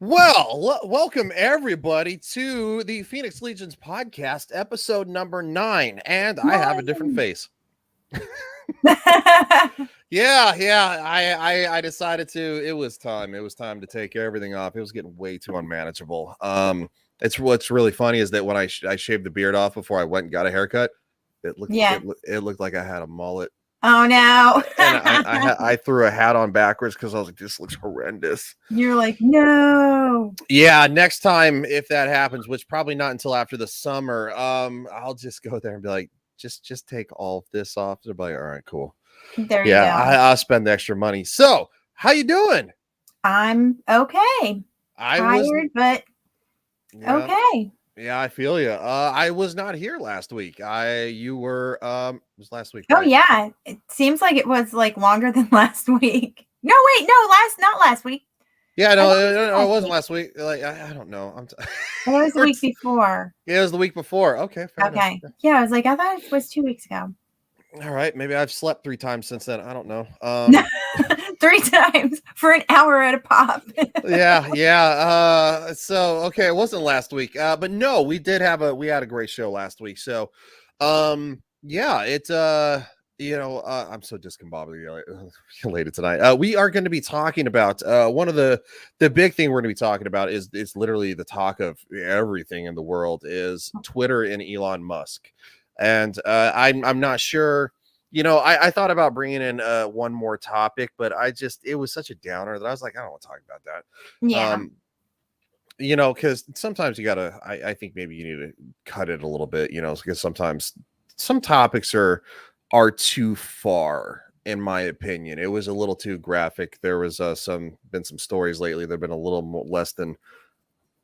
Well, welcome everybody to the Phoenix Legions podcast, episode number 9, and I have a different face. I decided to. It was time. It was time to take everything off. It was getting way too unmanageable. It's what's really funny is that when I shaved the beard off before I went and got a haircut, it looked like I had a mullet. Oh no. And I threw a hat on backwards because I was like, this looks horrendous. You're like, no. Yeah, next time if that happens, which probably not until after the summer, I'll just go there and be like, just take all of this off. They're like, all right, cool. There you go. I'll spend the extra money. So, how you doing? I'm okay. Tired, but okay. Yeah, I feel you. I was not here last week. You were it was last week. Oh right? yeah. It seems like it was like longer than last week. No, wait, no, not last week. Yeah, no, it wasn't last week. Like I don't know. It was the week before. Yeah, it was the week before. Okay, fair enough. Yeah, I was like, I thought it was 2 weeks ago. All right, maybe I've slept 3 times since then. I don't know. 3 times for an hour at a pop. Yeah. So okay, it wasn't last week. But no, we had a great show last week. So yeah, it's I'm so discombobulated tonight. We are going to be talking about one of the big thing we're going to be talking about is it's literally the talk of everything in the world is Twitter and Elon Musk. And I'm not sure. I thought about bringing in one more topic, but it was such a downer that I was like, I don't want to talk about that. Yeah. Because sometimes you gotta. I think maybe you need to cut it a little bit. Because sometimes some topics are too far, in my opinion. It was a little too graphic. There was some stories lately that have been a little more, less than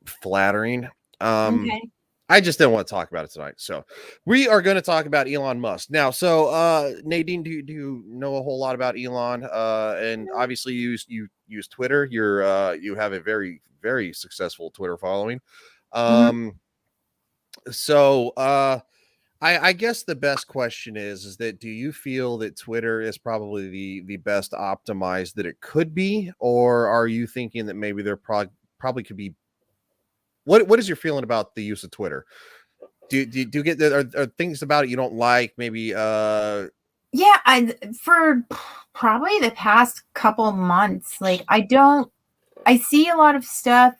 flattering. Okay. I just didn't want to talk about it tonight. So we are going to talk about Elon Musk now. So Nadine, do you know a whole lot about Elon? And obviously you use Twitter. You have a very, very successful Twitter following. So I guess the best question is that do you feel that Twitter is probably the best optimized that it could be, or are you thinking that maybe there probably could be? What is your feeling about the use of Twitter? Do you get that? Are things about it you don't like? Maybe for probably the past couple months, like I see a lot of stuff,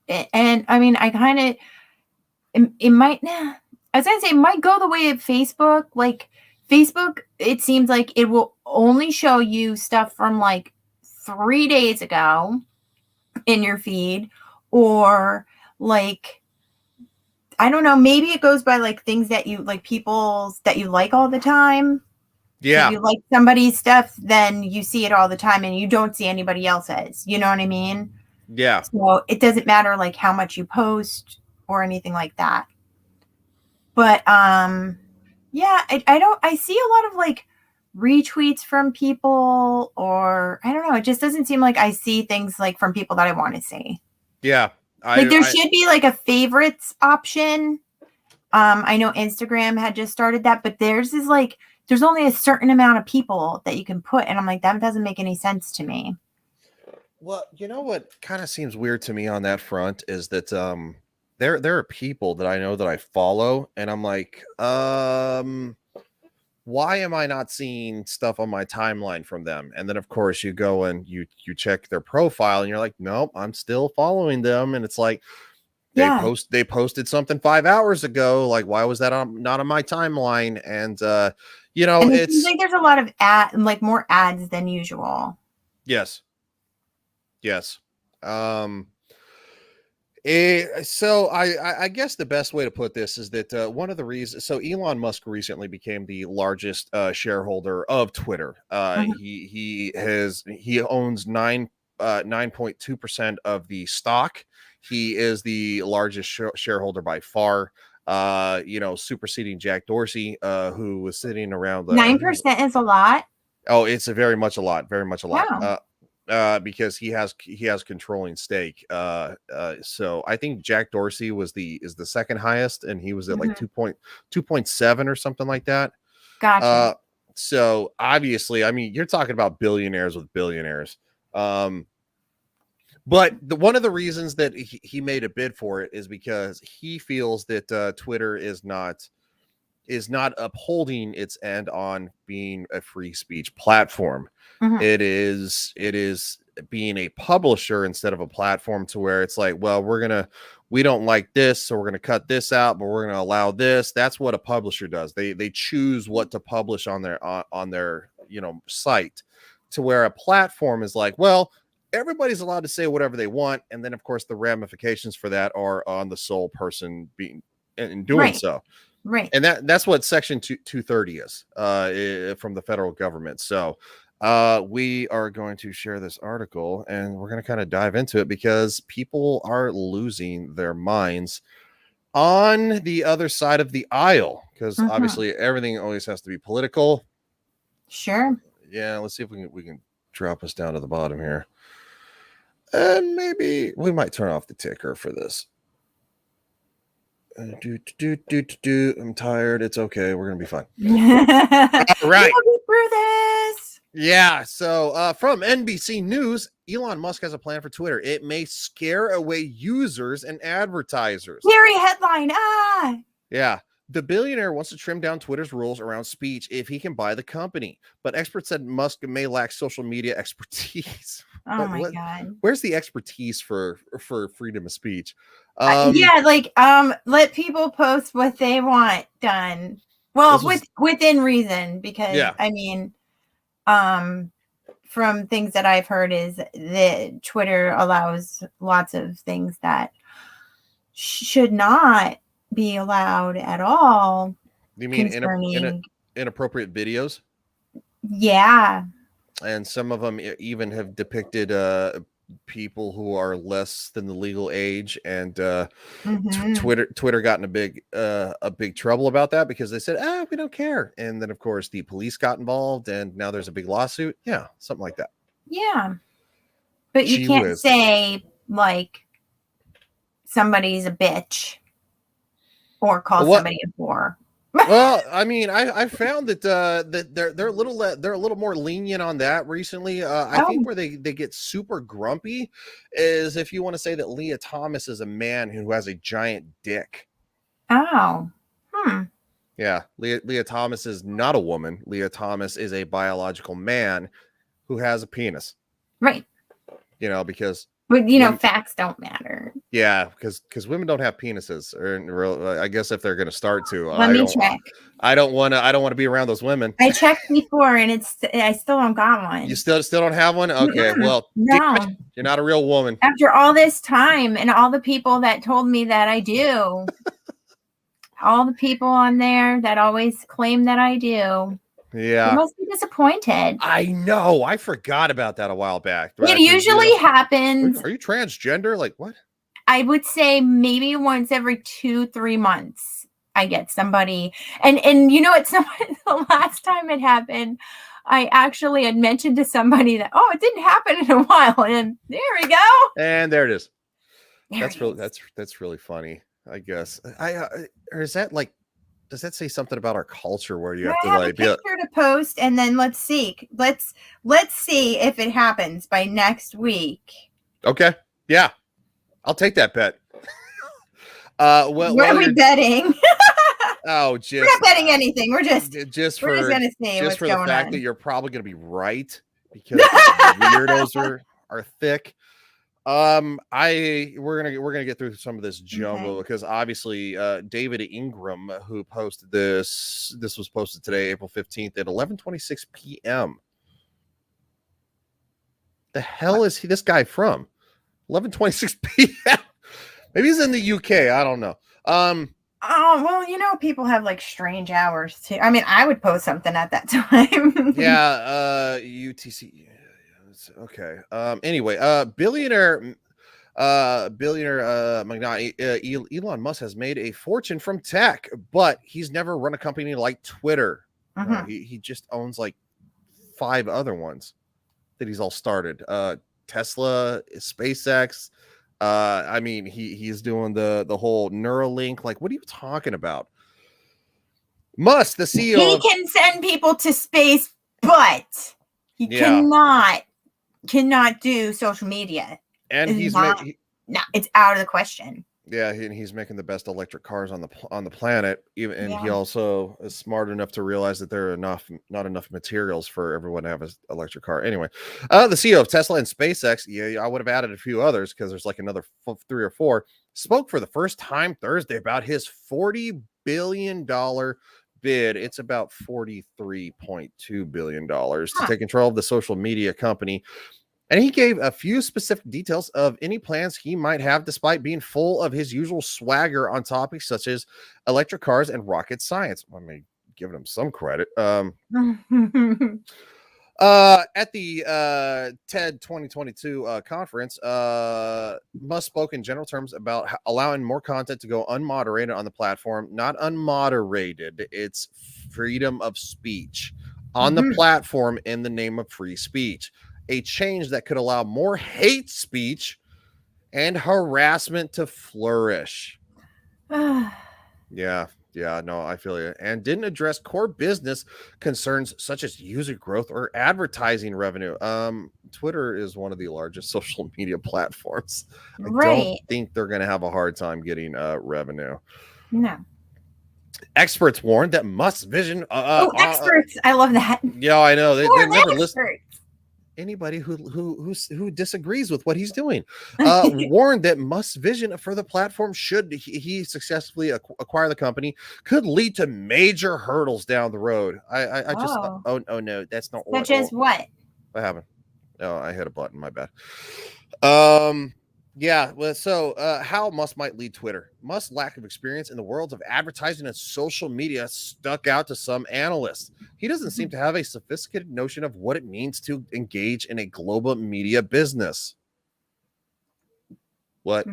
and I mean I kind of it might it might go the way of Facebook. Like Facebook, it seems like it will only show you stuff from like 3 days ago in your feed, or like I don't know, maybe it goes by like things that you like, people that you like all the time. Yeah. If you like somebody's stuff, then you see it all the time and you don't see anybody else's. You know what I mean? Yeah. So it doesn't matter like how much you post or anything like that. But I see a lot of like retweets from people, or I don't know, it just doesn't seem like I see things like from people that I want to see. Yeah. There should be like a favorites option. I know Instagram had just started that, but theirs is like there's only a certain amount of people that you can put, and I'm like, that doesn't make any sense to me. Well, you know what kind of seems weird to me on that front is that there are people that I know that I follow, and I'm like, why am I not seeing stuff on my timeline from them? And then of course you go and you check their profile and you're like, nope, I'm still following them. And it's like they posted something 5 hours ago. Like, why was that not on my timeline? And and it seems like there's a lot of more ads than usual. Yes. So I guess the best way to put this is that one of the reasons, so Elon Musk recently became the largest shareholder of Twitter. He owns 9.2% of the stock. He is the largest shareholder by far. Superseding Jack Dorsey, who was sitting around 9% is a lot. Oh, it's very much a lot. Wow. Because he has controlling stake. So I think Jack Dorsey is the second highest, and he was at like 2.7 or something like that. Gotcha. So obviously, I mean, you're talking about billionaires with billionaires. But one of the reasons that he made a bid for it is because he feels that Twitter is not upholding its end on being a free speech platform. Mhm. It is being a publisher instead of a platform, to where it's like, well, we don't like this, so we're gonna cut this out, but we're gonna allow this. That's what a publisher does. They choose what to publish on their site, to where a platform is like, well, everybody's allowed to say whatever they want, and then of course the ramifications for that are on the sole person being in doing Right. so. Right. And that's what Section 230 is from the federal government. So we are going to share this article, and we're going to kind of dive into it, because people are losing their minds on the other side of the aisle, because obviously everything always has to be political. Sure. Yeah, let's see if we can drop us down to the bottom here. And maybe we might turn off the ticker for this. I'm tired. It's okay. We're gonna be fine. All right. Through this. Yeah. So from NBC News, Elon Musk has a plan for Twitter. It may scare away users and advertisers. Scary headline. Yeah. The billionaire wants to trim down Twitter's rules around speech if he can buy the company, but experts said Musk may lack social media expertise. Oh my God. Where's the expertise for freedom of speech? Let people post what they want done. Well, within reason, because I mean, from things that I've heard is that Twitter allows lots of things that should not be allowed at all. You mean inappropriate videos? Yeah. And some of them even have depicted people who are less than the legal age, and Twitter got in a big trouble about that, because they said, we don't care. And then of course the police got involved, and now there's a big lawsuit. Yeah, something like that. Yeah. But you can't say like somebody's a bitch or call somebody a whore. Well, I mean, I found that that they're a little more lenient on that recently. I think where they get super grumpy is if you want to say that Leah Thomas is a man who has a giant dick. Oh. Yeah, Leah Thomas is not a woman. Leah Thomas is a biological man who has a penis. Right. Because. But facts don't matter. Yeah, because women don't have penises, or I guess if they're going to start to. Let me check. I don't want to be around those women. I checked before, and I still don't got one. You still don't have one? Okay, well, no, you're not a real woman. After all this time, and all the people that told me that I do, all the people on there that always claim that I do. Yeah, you must be disappointed. I know. I forgot about that a while back. It usually happens. Are you transgender? Like what? I would say maybe once every 2-3 months I get somebody, and it's somebody. The last time it happened, I actually had mentioned to somebody that it didn't happen in a while, and there we go. And there it is. That's really funny. I guess or is that like? Does that say something about our culture where you have to like a picture to post, and then let's see if it happens by next week. Okay. Yeah. I'll take that bet. What are we betting? We're not betting anything. We're just gonna see what's for going the fact on. that you're probably gonna be right, because weirdos are thick. We're gonna get through some of this jumble, because obviously David Ingram, who posted this was posted today, April 15th at 11:26 p.m. The hell is this guy from? 11:26 p.m. Maybe he's in the UK. I don't know. People have like strange hours too. I mean, I would post something at that time. Yeah, UTC. Okay. Anyway, billionaire magnate Elon Musk has made a fortune from tech, but he's never run a company like Twitter. He just owns like 5 other ones that he's all started. Tesla, SpaceX. I mean, he's doing the whole Neuralink. Like, what are you talking about? Musk, the CEO. He can send people to space, but he cannot do social media. And It's it's out of the question. Yeah, he's making the best electric cars on the planet. And he Yeah. also is smart enough to realize that there are not enough materials for everyone to have an electric car. Anyway, the CEO of Tesla and SpaceX, yeah, I would have added a few others because there's like another 3 or 4, spoke for the first time Thursday about his $40 billion bid. It's about $43.2 billion to take control of the social media company. And he gave a few specific details of any plans he might have, despite being full of his usual swagger on topics such as electric cars and rocket science. I mean, giving him some credit. At the TED 2022 conference, Musk spoke in general terms about allowing more content to go unmoderated on the platform. Not unmoderated, it's freedom of speech on the platform in the name of free speech. A change that could allow more hate speech and harassment to flourish. Yeah, no, I feel you. And didn't address core business concerns such as user growth or advertising revenue. Twitter is one of the largest social media platforms. I don't think they're going to have a hard time getting revenue. No. Experts warned that Musk's vision. Experts! I love that. Yeah, I know. They never listen. Anybody who disagrees with what he's doing warned that Musk's vision for the platform, should he successfully acquire the company, could lead to major hurdles down the road. Oh no, that's not such as what happened. Oh, I hit a button, my bad. Yeah, well, so how Musk might lead Twitter. Musk's lack of experience in the worlds of advertising and social media stuck out to some analysts. He doesn't seem to have a sophisticated notion of what it means to engage in a global media business. What?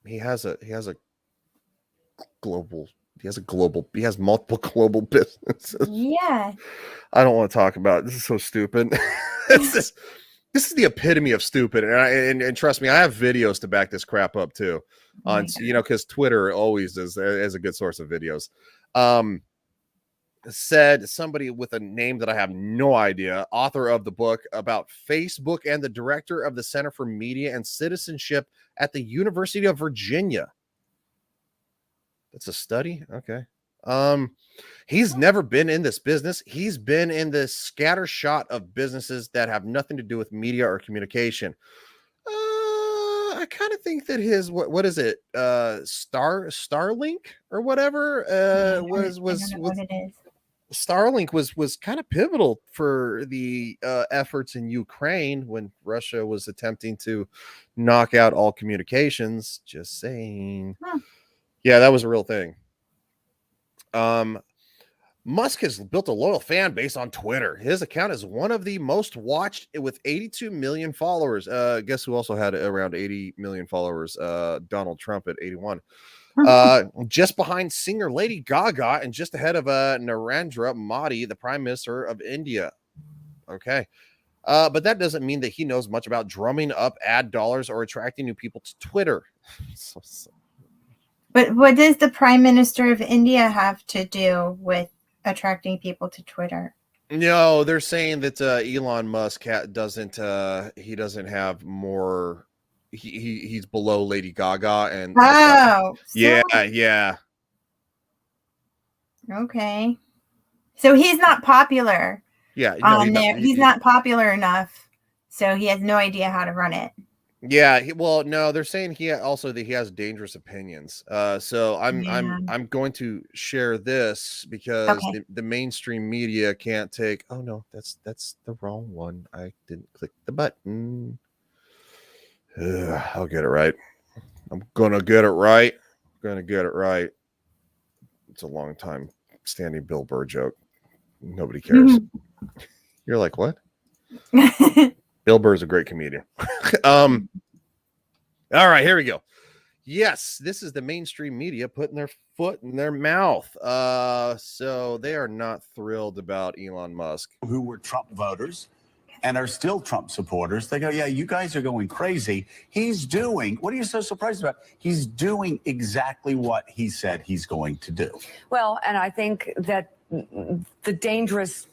He has multiple global businesses. Yeah. I don't want to talk about it. This is so stupid. This is the epitome of stupid, and trust me, I have videos to back this crap up too. On because Twitter always is a good source of videos. Said somebody with a name that I have no idea, author of the book about Facebook and the director of the Center for Media and Citizenship at the University of Virginia. That's a study, okay. He's never been in this business. He's been in this scatter shot of businesses that have nothing to do with media or communication. I kind of think that his what is it? Starlink or whatever Starlink was kind of pivotal for the efforts in Ukraine when Russia was attempting to knock out all communications. Just saying. Yeah, that was a real thing. Musk has built a loyal fan base on Twitter. His account is one of the most watched with 82 million followers. Guess who also had around 80 million followers? Donald Trump at 81. Just behind singer Lady Gaga and just ahead of Narendra Modi, the Prime Minister of India. Okay. But that doesn't mean that he knows much about drumming up ad dollars or attracting new people to Twitter. But what does the Prime Minister of India have to do with attracting people to Twitter? No, they're saying that Elon Musk doesn't have more. He's below Lady Gaga and yeah. Okay, so he's not popular. Yeah, no, he's not popular enough, so he has no idea how to run it. Yeah, no, they're saying he has dangerous opinions. So I'm going to share this because the mainstream media can't take. Oh no, that's the wrong one. I didn't click the button. I'll get it right. I'm gonna get it right. It's a long time standing Bill Burr joke. Nobody cares. You're like, what? Bill Burr is a great comedian. All right, here we go. Yes, this is the mainstream media putting their foot in their mouth. So they are not thrilled about Elon Musk. Who were Trump voters and are still Trump supporters. They go, yeah, you guys are going crazy. He's doing, what are you so surprised about? He's doing exactly what he said he's going to do. Well, and I think that the dangerous,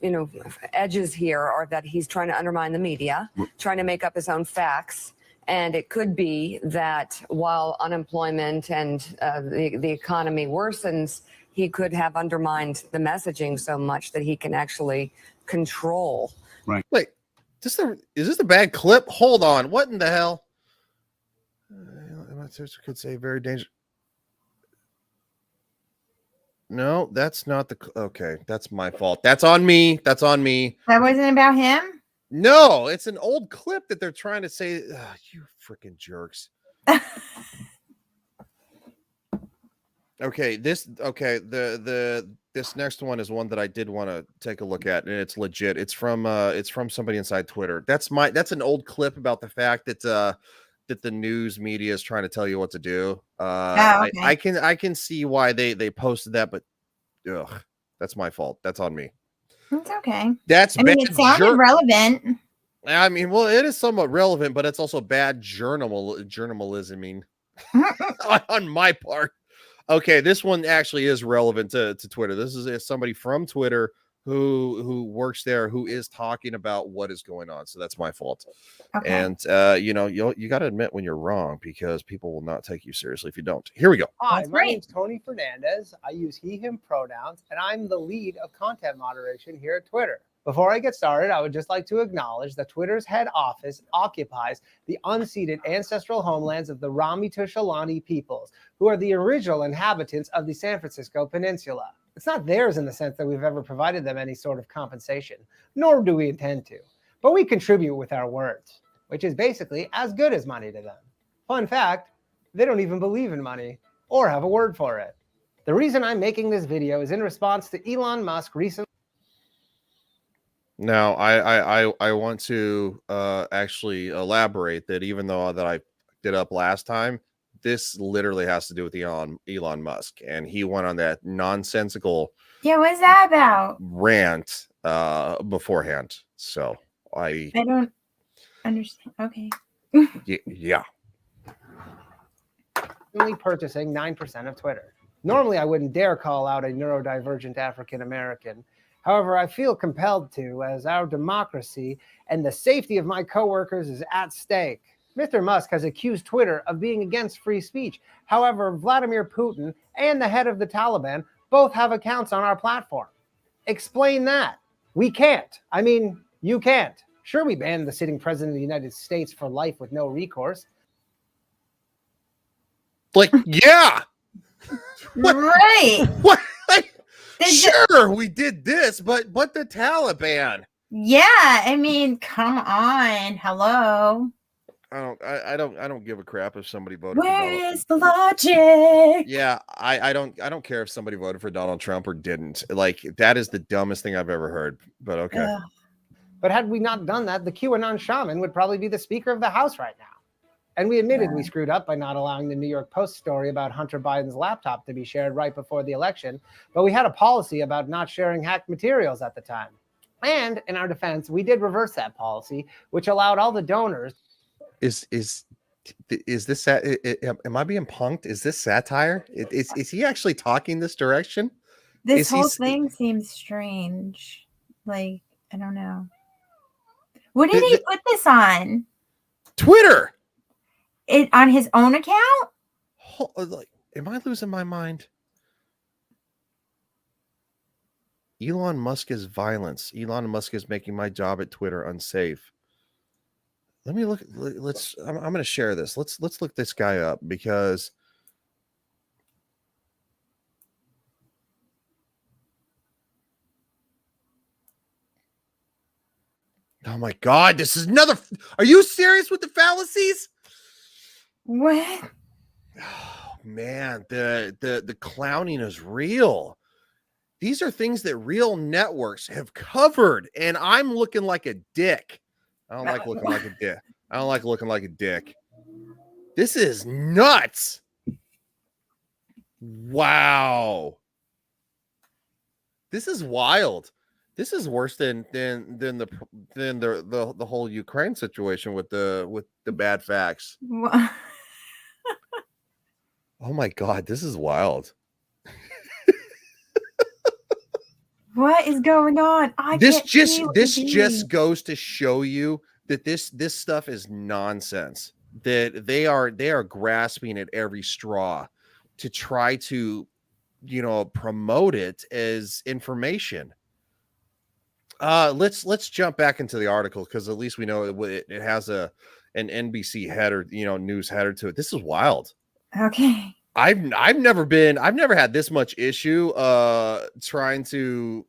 edges here are that he's trying to undermine the media, trying to make up his own facts. And it could be that while unemployment and the economy worsens, he could have undermined the messaging so much that he can actually control. Wait, is this a bad clip? Hold on. What in the hell? Could say very dangerous. No, that's not the. Okay, that's my fault. That's on me. That's on me. That wasn't about him? No, it's an old clip that they're trying to say. You freaking jerks. Okay, this next one is one that I did want to take a look at, and it's legit. It's from somebody inside Twitter. That's an old clip about the fact that that the news media is trying to tell you what to do. Okay. I can see why they posted that, but that's my fault. That's on me. It's okay. That's I mean, it sounded relevant. I mean, well, it is somewhat relevant, but it's also bad journalism on my part. Okay, this one actually is relevant to Twitter. This is somebody from Twitter who works there who is talking about what is going on. So that's my fault. Okay. And you got to admit when you're wrong, because people will not take you seriously if you don't. Here we go. Hi, That's my great. name's Tony Fernandez. I use he, him pronouns, and I'm the lead of content moderation here at Twitter. Before I get started, I would just like to acknowledge that Twitter's head office occupies the unceded ancestral homelands of the Ramaytush peoples, who are the original inhabitants of the San Francisco Peninsula. It's not theirs in the sense that we've ever provided them any sort of compensation, nor do we intend to. But we contribute with our words, which is basically as good as money to them. Fun fact, they don't even believe in money or have a word for it. The reason I'm making this video is in response to Elon Musk recently. Now, I want to actually elaborate that even though that I did up last time, this literally has to do with Elon Musk, and he went on that nonsensical What's that about? rant beforehand. So I don't understand. Okay. Yeah. Purchasing 9% of Twitter. Normally, I wouldn't dare call out a neurodivergent African American. However, I feel compelled to, as our democracy and the safety of my coworkers is at stake. Mr. Musk has accused Twitter of being against free speech. However, Vladimir Putin and the head of the Taliban both have accounts on our platform. Explain that. We can't. I mean, you can't. Sure, we banned the sitting president of the United States for life with no recourse. Like, yeah. Right. What? Sure, we did this, but the Taliban. Yeah, I mean, come on. Hello. I don't give a crap if somebody voted. Where is the logic? Yeah, I don't care if somebody voted for Donald Trump or didn't. Like, that is the dumbest thing I've ever heard. But okay. But had we not done that, the QAnon shaman would probably be the Speaker of the House right now. And we admitted we screwed up by not allowing the New York Post story about Hunter Biden's laptop to be shared right before the election. But we had a policy about not sharing hacked materials at the time. And in our defense, we did reverse that policy, which allowed all the donors. Is this am I being punked? Is this satire? Is he actually talking this direction? This whole thing seems strange. Like, I don't know. What did he put this on? Twitter. It on his own account? Like, am I losing my mind? Elon Musk is violence. Elon Musk is making my job at Twitter unsafe. Let me look. I'm going to share this. Let's look this guy up, because oh my God, this is another. Are you serious with the fallacies? What? Oh man, the clowning is real. These are things that real networks have covered, and I'm looking like a dick. I don't like looking like a dick. I don't like looking like a dick. This is nuts. Wow. This is wild. This is worse than the whole Ukraine situation with the bad facts. What? Oh my God, this is wild. What is going on? I This can't see what just you're just doing. goes to show you that this stuff is nonsense. That they are grasping at every straw to try to, promote it as information. Let's jump back into the article, because at least we know it has an NBC header, news header to it. This is wild. Okay. I've never had this much issue trying to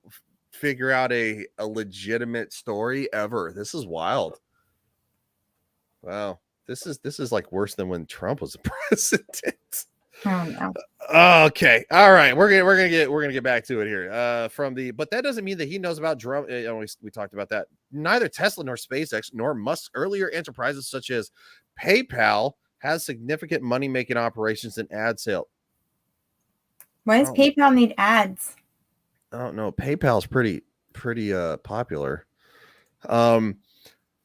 figure out a legitimate story ever. This is wild. Wow. This is like worse than when Trump was the president. Oh no. Okay. All right. We're gonna get back to it here. But that doesn't mean that he knows about drum. We talked about that. Neither Tesla nor SpaceX nor Musk's earlier enterprises such as PayPal has significant money-making operations in ad sale. Why does PayPal need ads? I don't know. PayPal's pretty popular.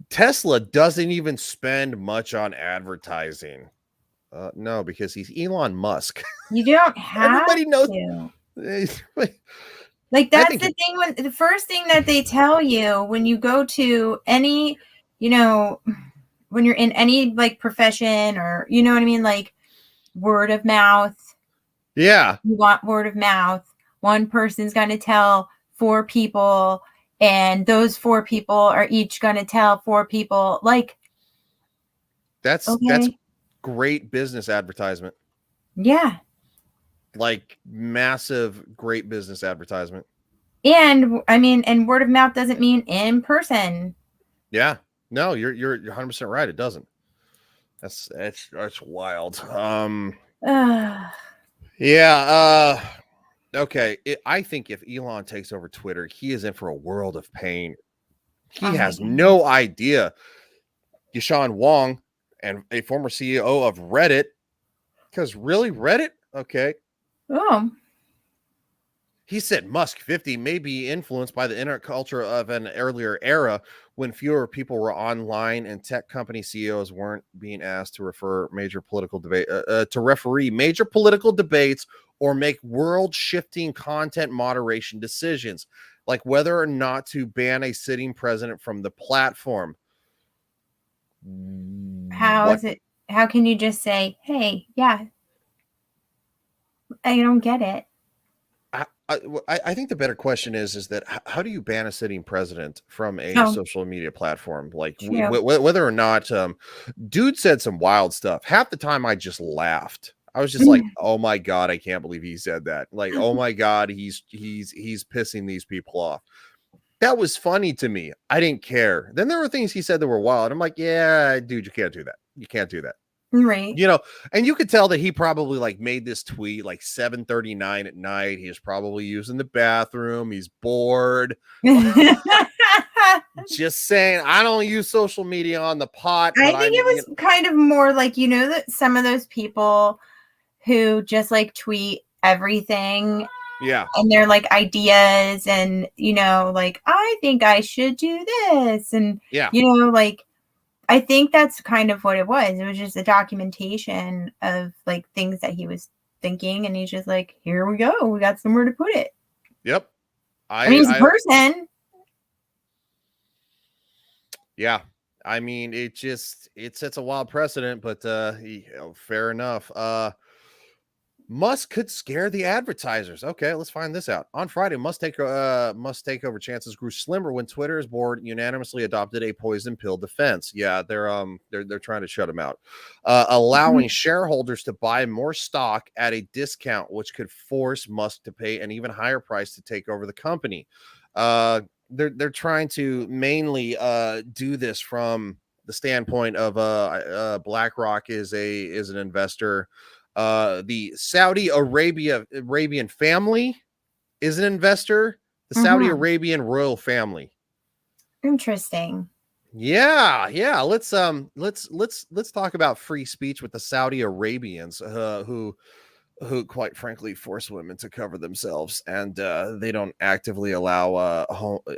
Tesla doesn't even spend much on advertising. No, because he's Elon Musk. You don't have Everybody knows. to. Like that's the thing. When the first thing that they tell you when you go to any, when you're in any like profession, or you know what I mean, like word of mouth. Yeah. You want word of mouth. One person's going to tell 4 people, and those 4 people are each going to tell 4 people. Like that's great business advertisement. Yeah. Like massive, great business advertisement. And I mean, and word of mouth doesn't mean in person. Yeah. No, you're 100% right. It doesn't. That's wild. Yeah. Okay. I think if Elon takes over Twitter, he is in for a world of pain. He has no idea. Yashan Wong, and a former CEO of Reddit, because really Reddit? Okay. Oh. He said Musk 50 may be influenced by the internet culture of an earlier era when fewer people were online and tech company CEOs weren't being asked to referee major political debates or make world-shifting content moderation decisions, like whether or not to ban a sitting president from the platform. How can you just say, hey, yeah, I don't get it. I think the better question is that how do you ban a sitting president from a social media platform? Like whether or not, dude said some wild stuff. Half the time I just laughed. I was just like, oh my God, I can't believe he said that. Like, oh my God, he's pissing these people off. That was funny to me. I didn't care. Then there were things he said that were wild. I'm like, yeah, dude, you can't do that. You can't do that. Right. And you could tell that he probably like made this tweet like 7:39 at night. He was probably using the bathroom. He's bored. Just saying, I don't use social media on the pot. I think it was kind of more like, that some of those people who just like tweet everything. Yeah. And they're like ideas and, like, I think I should do this. And, like, I think that's kind of what it was. It was just a documentation of like things that he was thinking. And he's just like, here we go. We got somewhere to put it. Yep. I mean, he's a person. Yeah. I mean, it sets a wild precedent, but fair enough. Musk could scare the advertisers. Okay, let's find this out. On Friday, Musk takeover chances grew slimmer when Twitter's board unanimously adopted a poison pill defense. Yeah, they're trying to shut him out, allowing shareholders to buy more stock at a discount, which could force Musk to pay an even higher price to take over the company. They're trying to mainly do this from the standpoint of BlackRock is an investor. The Saudi Arabian family is an investor. The Saudi Arabian royal family. Interesting. Yeah. Let's talk about free speech with the Saudi Arabians, who quite frankly force women to cover themselves, and they don't actively allow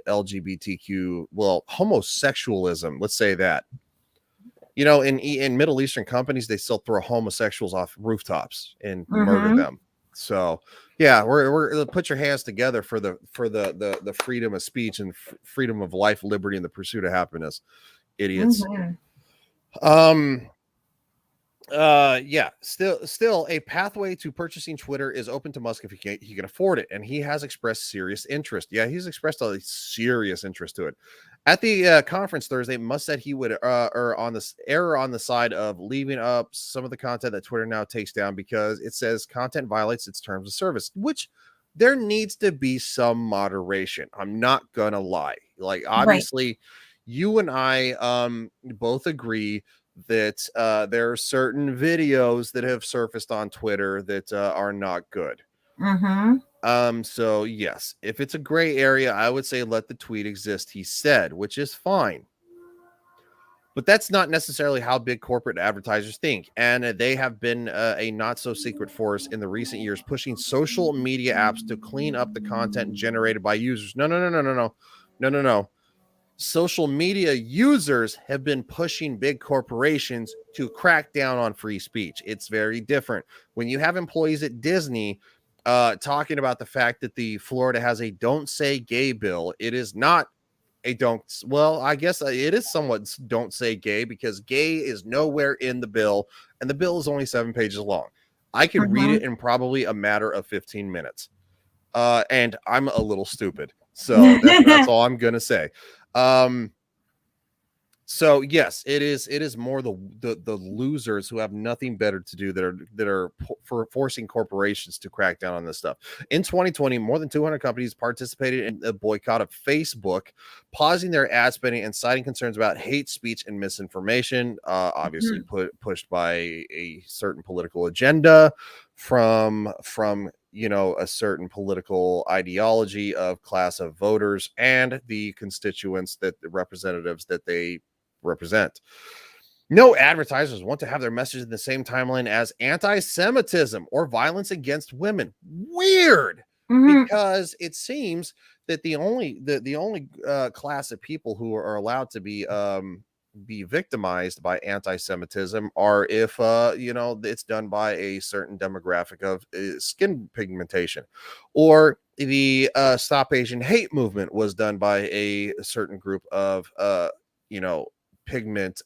LGBTQ, homosexualism. Let's say that. In Middle Eastern companies, they still throw homosexuals off rooftops and murder them. So yeah, we're put your hands together for the freedom of speech and freedom of life, liberty, and the pursuit of happiness. Idiots. Mhm. Yeah, still a pathway to purchasing Twitter is open to Musk if he can afford it, and he has expressed serious interest. Yeah, he's expressed a serious interest to it. At the conference Thursday, Musk said he would err on the side of leaving up some of the content that Twitter now takes down because it says content violates its terms of service, which there needs to be some moderation. I'm not gonna lie. Like, obviously, you and I both agree that there are certain videos that have surfaced on Twitter that are not good. Mm-hmm. So yes, if it's a gray area, I would say let the tweet exist, he said, which is fine. But that's not necessarily how big corporate advertisers think. And they have been a not so secret force in the recent years, pushing social media apps to clean up the content generated by users. No. Social media users have been pushing big corporations to crack down on free speech. It's very different. When you have employees at Disney talking about the fact that the Florida has a don't say gay bill, it is not a I guess it is somewhat don't say gay because gay is nowhere in the bill, and the bill is only 7 pages long. I could read it in probably a matter of 15 minutes. And I'm a little stupid. So that's all I'm going to say. So yes, it is more the losers who have nothing better to do that are forcing corporations to crack down on this stuff. In 2020, more than 200 companies participated in a boycott of Facebook, pausing their ad spending and citing concerns about hate speech and misinformation, obviously pushed by a certain political agenda from a certain political ideology of class of voters and the constituents that the representatives that they represent. No advertisers want to have their message in the same timeline as anti-Semitism or violence against women. Weird, because it seems that the only class of people who are allowed to be victimized by anti-Semitism are if it's done by a certain demographic of skin pigmentation, or the Stop Asian Hate movement was done by a certain group of pigment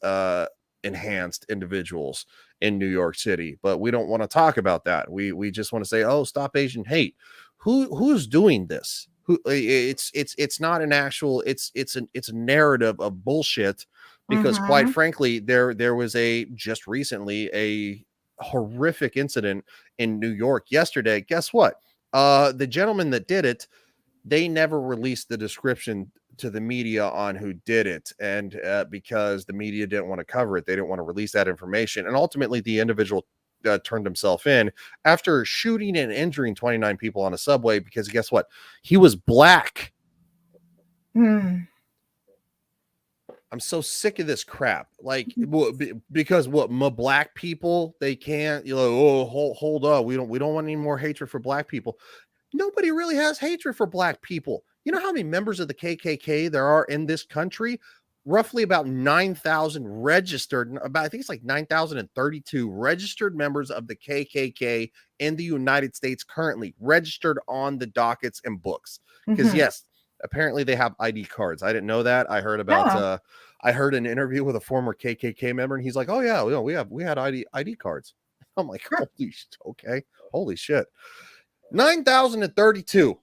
enhanced individuals in New York City. But we don't want to talk about that. We just want to say, oh, Stop Asian Hate. Who's doing this? It's not an actual, it's a narrative of bullshit, because quite frankly, there was just recently a horrific incident in New York yesterday. Guess what? The gentleman that did it, they never released the description to the media on who did it, and because the media didn't want to cover it, they didn't want to release that information, and ultimately the individual turned himself in after shooting and injuring 29 people on a subway because guess what? He was black. I'm so sick of this crap. Like, because black people, they can't, hold up. We don't want any more hatred for black people. Nobody really has hatred for black people. You know how many members of the KKK there are in this country? Roughly about 9,000 registered, I think it's like 9,032 registered members of the KKK in the United States currently registered on the dockets and books. Because yes, apparently they have ID cards. I didn't know that. I heard about, I heard an interview with a former KKK member, and he's like, oh yeah, we had ID cards. I'm like, holy shit. 9,032.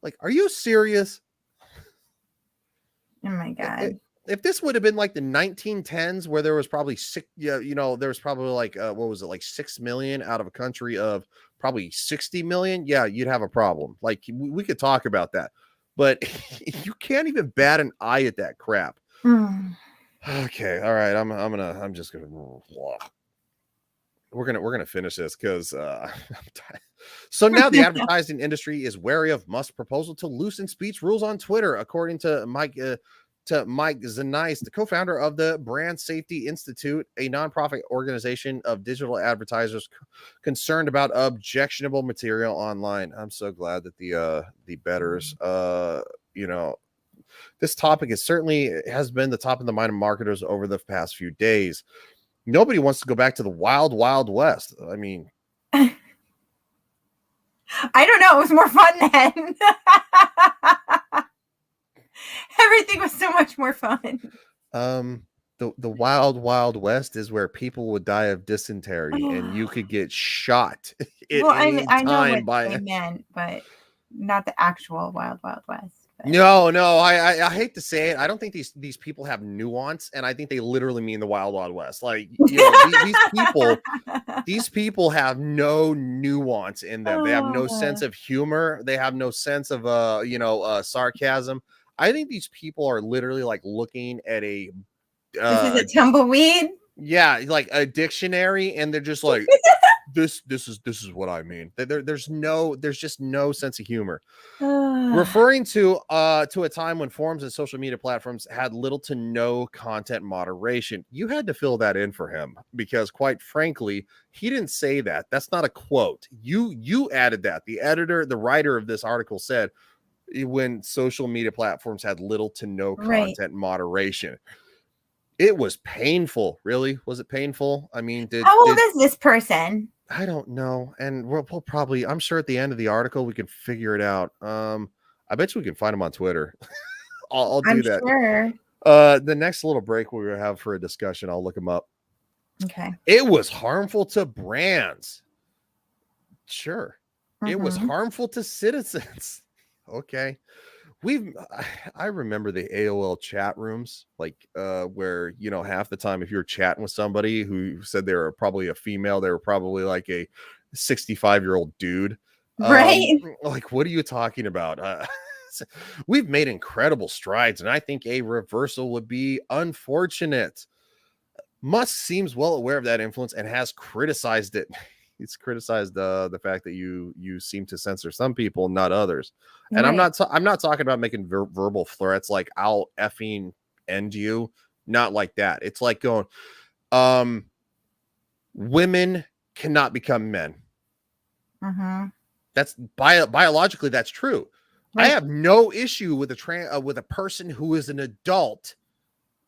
Like, are you serious? Oh my God. If this would have been like the 1910s, where there was probably there was probably like, what was it, like 6 million out of a country of probably 60 million. Yeah, you'd have a problem. Like, we could talk about that, but you can't even bat an eye at that crap. Okay. All right. I'm just going to, we're going to finish this because, so now the advertising industry is wary of Musk's proposal to loosen speech rules on Twitter, according to Mike Zanice, the co-founder of the Brand Safety Institute, a nonprofit organization of digital advertisers concerned about objectionable material online. I'm so glad that the betters, this topic has been the top of the mind of marketers over the past few days. Nobody wants to go back to the wild, wild west. I mean, I don't know. It was more fun then. Everything was so much more fun. The wild, wild west is where people would die of dysentery and you could get shot at Well, any I know time what by they meant, but not the actual Wild Wild West. But. No, I hate to say it. I don't think these people have nuance, and I think they literally mean the wild, wild west. Like, you know, these people have no nuance in them. They have no sense of humor. They have no sense of sarcasm. I think these people are literally like looking at a this is a tumbleweed. Yeah, like a dictionary, and they're just like, this is what I mean. There's just no sense of humor. Referring to a time when forums and social media platforms had little to no content moderation. You had to fill that in for him because, quite frankly, he didn't say that. That's not a quote. You added that. The writer of this article said when social media platforms had little to no content moderation. It was painful. Really? Was it painful? I mean, how old is this person? I don't know. And we'll probably, I'm sure at the end of the article, we can figure it out. I bet you we can find him on Twitter. I'll do that. Sure. The next little break we're going to have for a discussion, I'll look him up. Okay. It was harmful to brands. Sure. It was harmful to citizens. Okay. I remember the AOL chat rooms, like where, you know, half the time if you're chatting with somebody who said they were probably a female, they were probably like a 65-year-old dude. Right. Like, what are you talking about? We've made incredible strides, and I think a reversal would be unfortunate. Musk seems well aware of that influence and has criticized it. He's criticized the fact that you seem to censor some people, not others. And right. I'm not talking about making verbal threats like I'll effing end you. Not like that. It's like going, women cannot become men. That's biologically that's true. Right. I have no issue with a person who is an adult,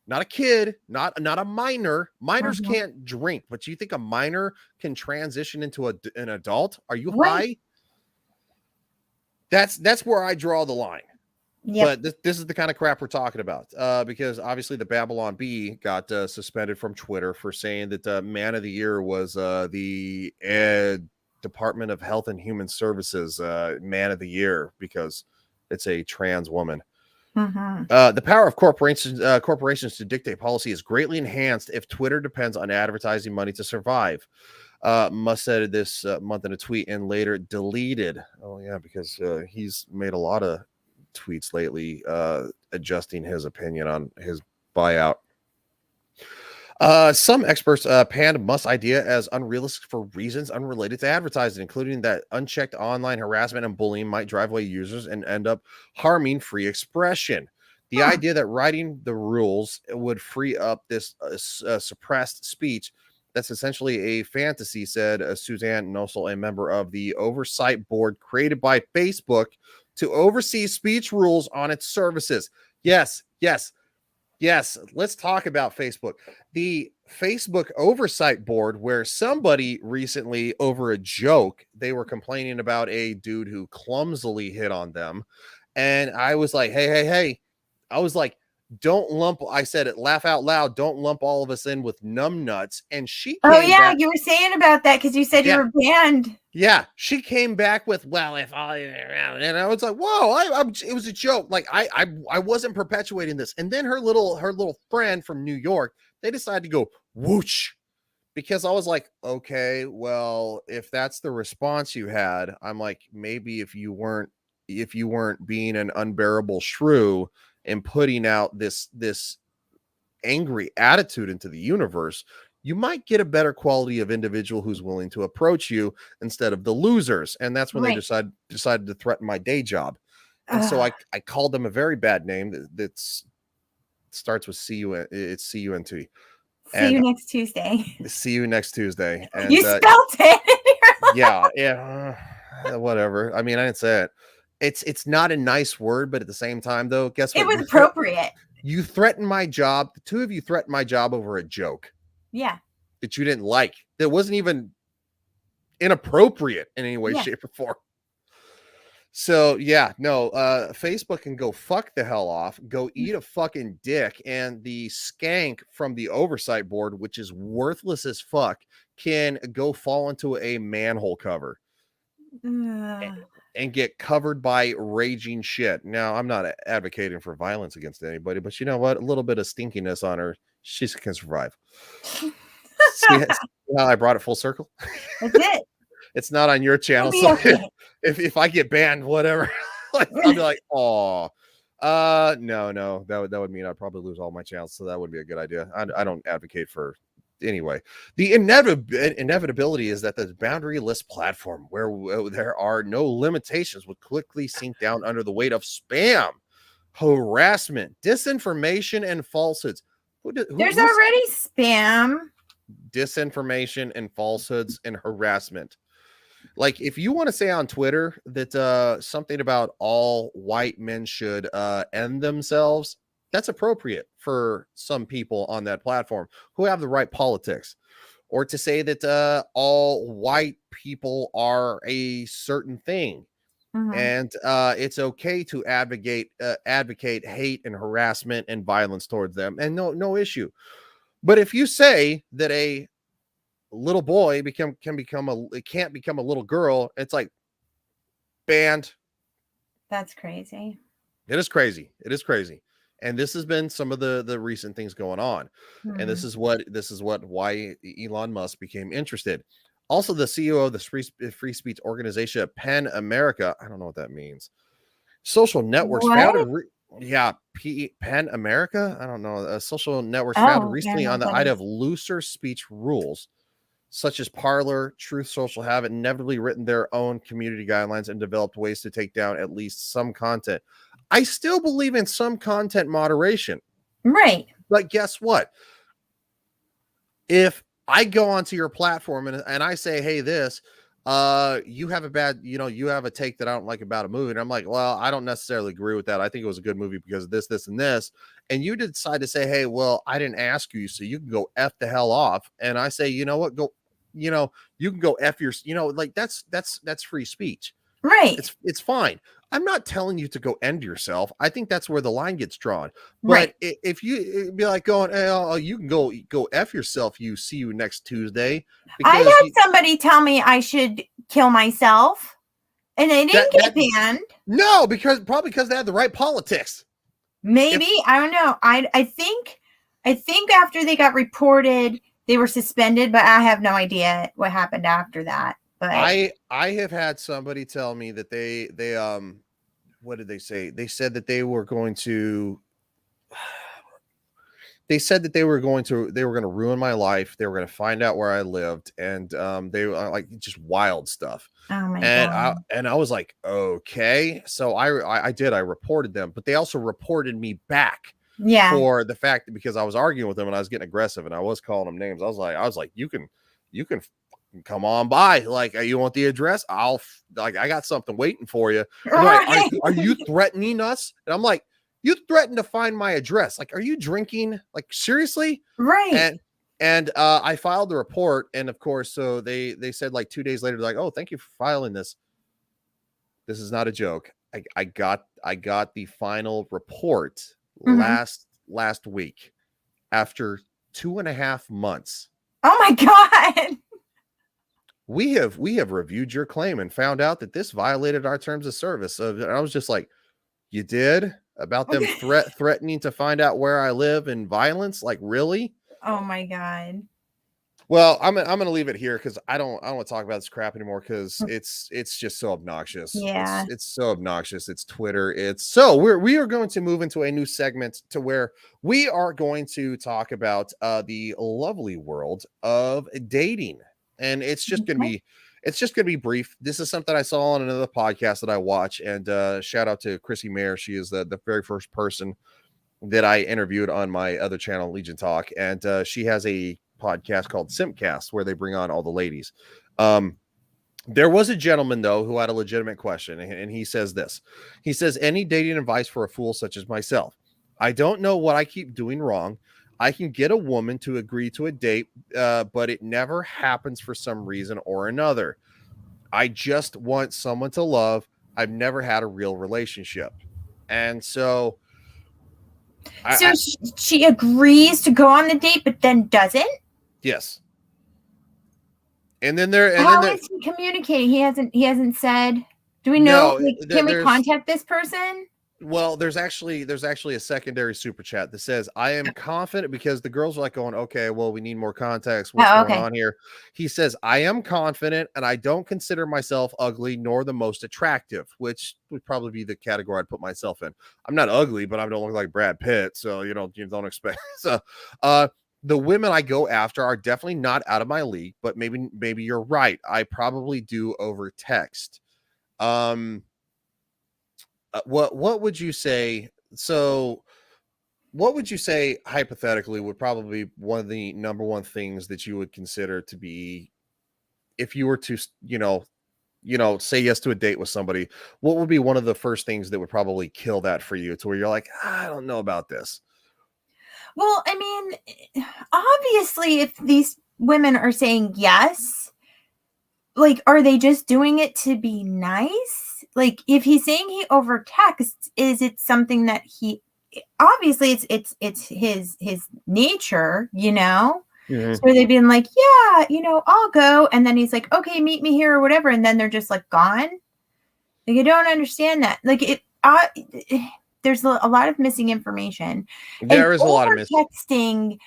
not a kid, not a minor. Minors can't drink, but you think a minor can transition into an adult? Are you high? That's where I draw the line. Yep. But this is the kind of crap we're talking about, because obviously the Babylon Bee got suspended from Twitter for saying that Man of the Year was the Department of Health and Human Services Man of the Year because it's a trans woman. The power of corporations to dictate policy is greatly enhanced if Twitter depends on advertising money to survive. Musk said this month in a tweet and later deleted. Oh yeah, because he's made a lot of tweets lately adjusting his opinion on his buyout. Some experts panned Musk's idea as unrealistic for reasons unrelated to advertising, including that unchecked online harassment and bullying might drive away users and end up harming free expression. The idea that writing the rules would free up this suppressed speech, that's essentially a fantasy, said Suzanne Nosal, a member of the oversight board created by Facebook to oversee speech rules on its services. Yes. Let's talk about Facebook. The Facebook oversight board, where somebody recently over a joke, they were complaining about a dude who clumsily hit on them. And I was like, hey. I was like, I said it, laugh out loud. Don't lump all of us in with numbnuts. And she came back, you were saying about that because you said you were banned. Yeah, she came back with, well, if I, and I was like, whoa, it was a joke. Like I wasn't perpetuating this. And then her little friend from New York, they decided to go whoosh, because I was like, okay, well, if that's the response you had, I'm like, maybe if you weren't being an unbearable shrew and putting out this angry attitude into the universe, you might get a better quality of individual who's willing to approach you instead of the losers. And that's when they decided to threaten my day job. And so I called them a very bad name that starts with C-U-N-T. See you next Tuesday. See you next Tuesday. And, you spelled it. Yeah. Whatever. I mean, I didn't say it. It's not a nice word, but at the same time, though, guess what? It was appropriate. You threatened my job. The two of you threatened my job over a joke. Yeah. That you didn't like. That wasn't even inappropriate in any way, shape, or form. So yeah, no, Facebook can go fuck the hell off, go eat a fucking dick, and the skank from the oversight board, which is worthless as fuck, can go fall into a manhole cover Ugh. and get covered by raging shit. Now, I'm not advocating for violence against anybody, but you know what? A little bit of stinkiness on her, she can survive. See how I brought it full circle? That's it. It's not on your channel, It'll so be okay. if I get banned, whatever, like, I'll be like, oh, no, that would mean I'd probably lose all my channels, so that would be a good idea. I don't advocate for anyway. The inevitability is that the boundaryless platform where there are no limitations would quickly sink down under the weight of spam, harassment, disinformation, and falsehoods. There's already spam. Disinformation and falsehoods and harassment. Like, if you want to say on Twitter that something about all white men should end themselves, that's appropriate for some people on that platform who have the right politics. Or to say that all white people are a certain thing, and it's okay to advocate hate and harassment and violence towards them, and no issue. But if you say that a little boy can't become a little girl, it's like banned. That's crazy. It is crazy. And this has been some of the recent things going on. And this is why Elon Musk became interested. Also, the CEO of the free speech organization PEN America, I don't know what that means. Social networks founded PEN America, I don't know. Social networks founded recently on the idea of looser speech rules, such as Parler, Truth Social have inevitably written their own community guidelines and developed ways to take down at least some content. I still believe in some content moderation. Right. But guess what? If I go onto your platform and I say, hey, you have a take that I don't like about a movie. And I'm like, well, I don't necessarily agree with that. I think it was a good movie because of this, and this. And you decide to say, hey, well, I didn't ask you, so you can go F the hell off. And I say, you know what? You can go F your, like that's free speech. Right. It's fine. I'm not telling you to go end yourself. I think that's where the line gets drawn. But Right. if it'd be like going, hey, you can go F yourself. See you next Tuesday. I had somebody tell me I should kill myself, and they didn't get banned. No, probably because they had the right politics. Maybe I don't know. I think after they got reported, they were suspended, but I have no idea what happened after that. But I have had somebody tell me that they what did they say? They said that they were going to ruin my life. They were going to find out where I lived, and they were like just wild stuff. Oh my God. I was like, okay. So I reported them, but they also reported me back. Yeah. For the fact that because I was arguing with them and I was getting aggressive and I was calling them names. I was like, you can come on by. Like, you want the address? I got something waiting for you. Right. Like, are you threatening us? And I'm like, you threatened to find my address. Like, are you drinking? Like, seriously? Right. And I filed the report. And of course, so they said like 2 days later, like, oh, thank you for filing this. This is not a joke. I got the final report last week after 2.5 months. Oh my God. We have reviewed your claim and found out that this violated our terms of service. So I was just like, you did? About them threatening to find out where I live and violence? Like, really? Oh my God. Well, I'm gonna leave it here because I don't want to talk about this crap anymore because it's just so obnoxious. Yeah, it's so obnoxious. It's Twitter. We are going to move into a new segment to where we are going to talk about the lovely world of dating, and it's just gonna be brief. This is something I saw on another podcast that I watch, and shout out to Chrissy Mayer. She is the very first person that I interviewed on my other channel, Legion Talk, and she has a podcast called Simpcast where they bring on all the ladies. There was a gentleman though who had a legitimate question, and he says this. He says, any dating advice for a fool such as myself? I don't know what I keep doing wrong. I can get a woman to agree to a date, but it never happens for some reason or another. I just want someone to love. I've never had a real relationship. And so So she agrees to go on the date, but then doesn't. yes. And then there, and How then there, is he communicating? He hasn't said. Do we know? No, Like, can we there's- contact this person? well, there's actually a secondary super chat that says, I am confident, because the girls are like going, okay, well, we need more context. What's Oh, going okay. on here? He says, I am confident and I don't consider myself ugly nor the most attractive, which would probably be the category I'd put myself in. I'm not ugly, but I don't look like Brad Pitt. So, you don't expect. So, the women I go after are definitely not out of my league, but maybe you're right. I probably do over text. What would you say? So, what would you say hypothetically would probably be one of the number one things that you would consider to be, if you were to, say yes to a date with somebody? What would be one of the first things that would probably kill that for you, to where you're like, I don't know about this? Well, I mean, obviously, if these women are saying yes, like, are they just doing it to be nice? Like, if he's saying he over texts, is it something that he obviously it's his nature, Mhm. So they've been like, yeah, I'll go, and then he's like, okay, meet me here or whatever, and then they're just like gone. Like, I don't understand that. Like, there's a lot of missing information. There is a lot of texting.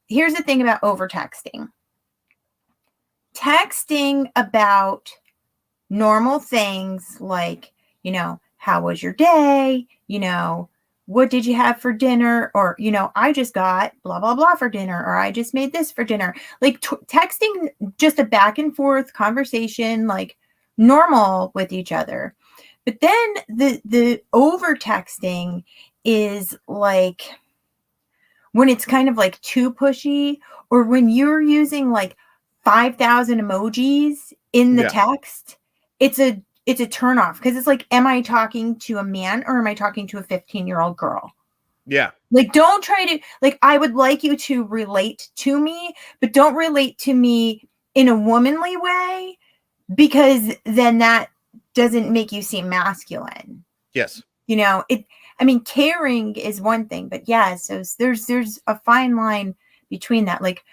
Here's the thing about over texting. Texting about normal things like, how was your day? What did you have for dinner? Or, I just got blah, blah, blah for dinner, or I just made this for dinner. Like, texting, just a back and forth conversation, like normal with each other. But then the over texting is like when it's kind of like too pushy, or when you're using like 5,000 emojis in the text, it's a turnoff, because it's like, am I talking to a man or am I talking to a 15-year-old girl? Yeah. Like, don't try to, like, I would like you to relate to me, but don't relate to me in a womanly way, because then that doesn't make you seem masculine. Yes. I mean, caring is one thing, but yeah, so there's a fine line between that. Like,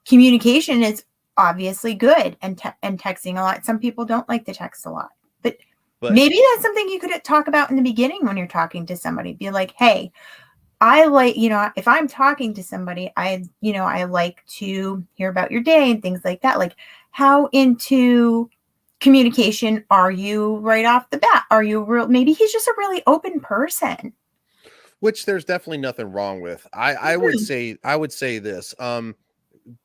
communication is obviously good, and texting a lot. Some people don't like to text a lot, but maybe that's something you could talk about in the beginning when you're talking to somebody. Be like, hey, I like, if I'm talking to somebody, I like to hear about your day and things like that. Like, how into communication are you right off the bat? Are you maybe he's just a really open person, which there's definitely nothing wrong with. I would say this,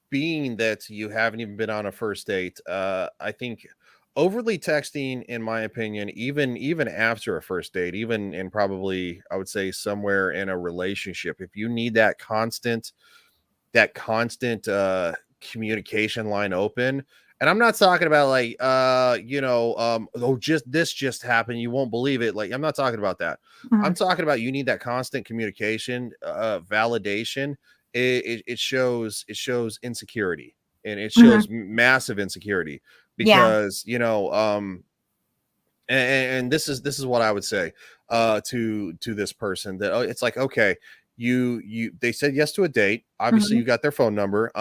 being that you haven't even been on a first date, I think overly texting, in my opinion, even after a first date, even in probably, I would say, somewhere in a relationship, if you need that constant communication line open. And I'm not talking about like, this just happened, you won't believe it. Like, I'm not talking about that. I'm talking about, you need that constant communication, validation. It shows insecurity, and it shows massive insecurity, because, and this is what I would say, to this person, that, it's like, okay, they said yes to a date. Obviously, you got their phone number.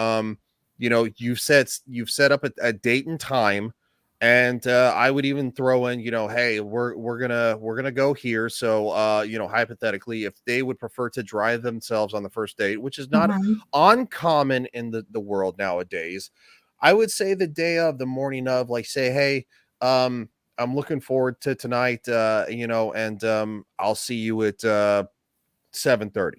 You've set up a date and time, and I would even throw in, hey, we're gonna go here. So hypothetically, if they would prefer to drive themselves on the first date, which is not uncommon in the world nowadays, I would say the day of, the morning of, like, say, hey, I'm looking forward to tonight, and I'll see you at 7:30.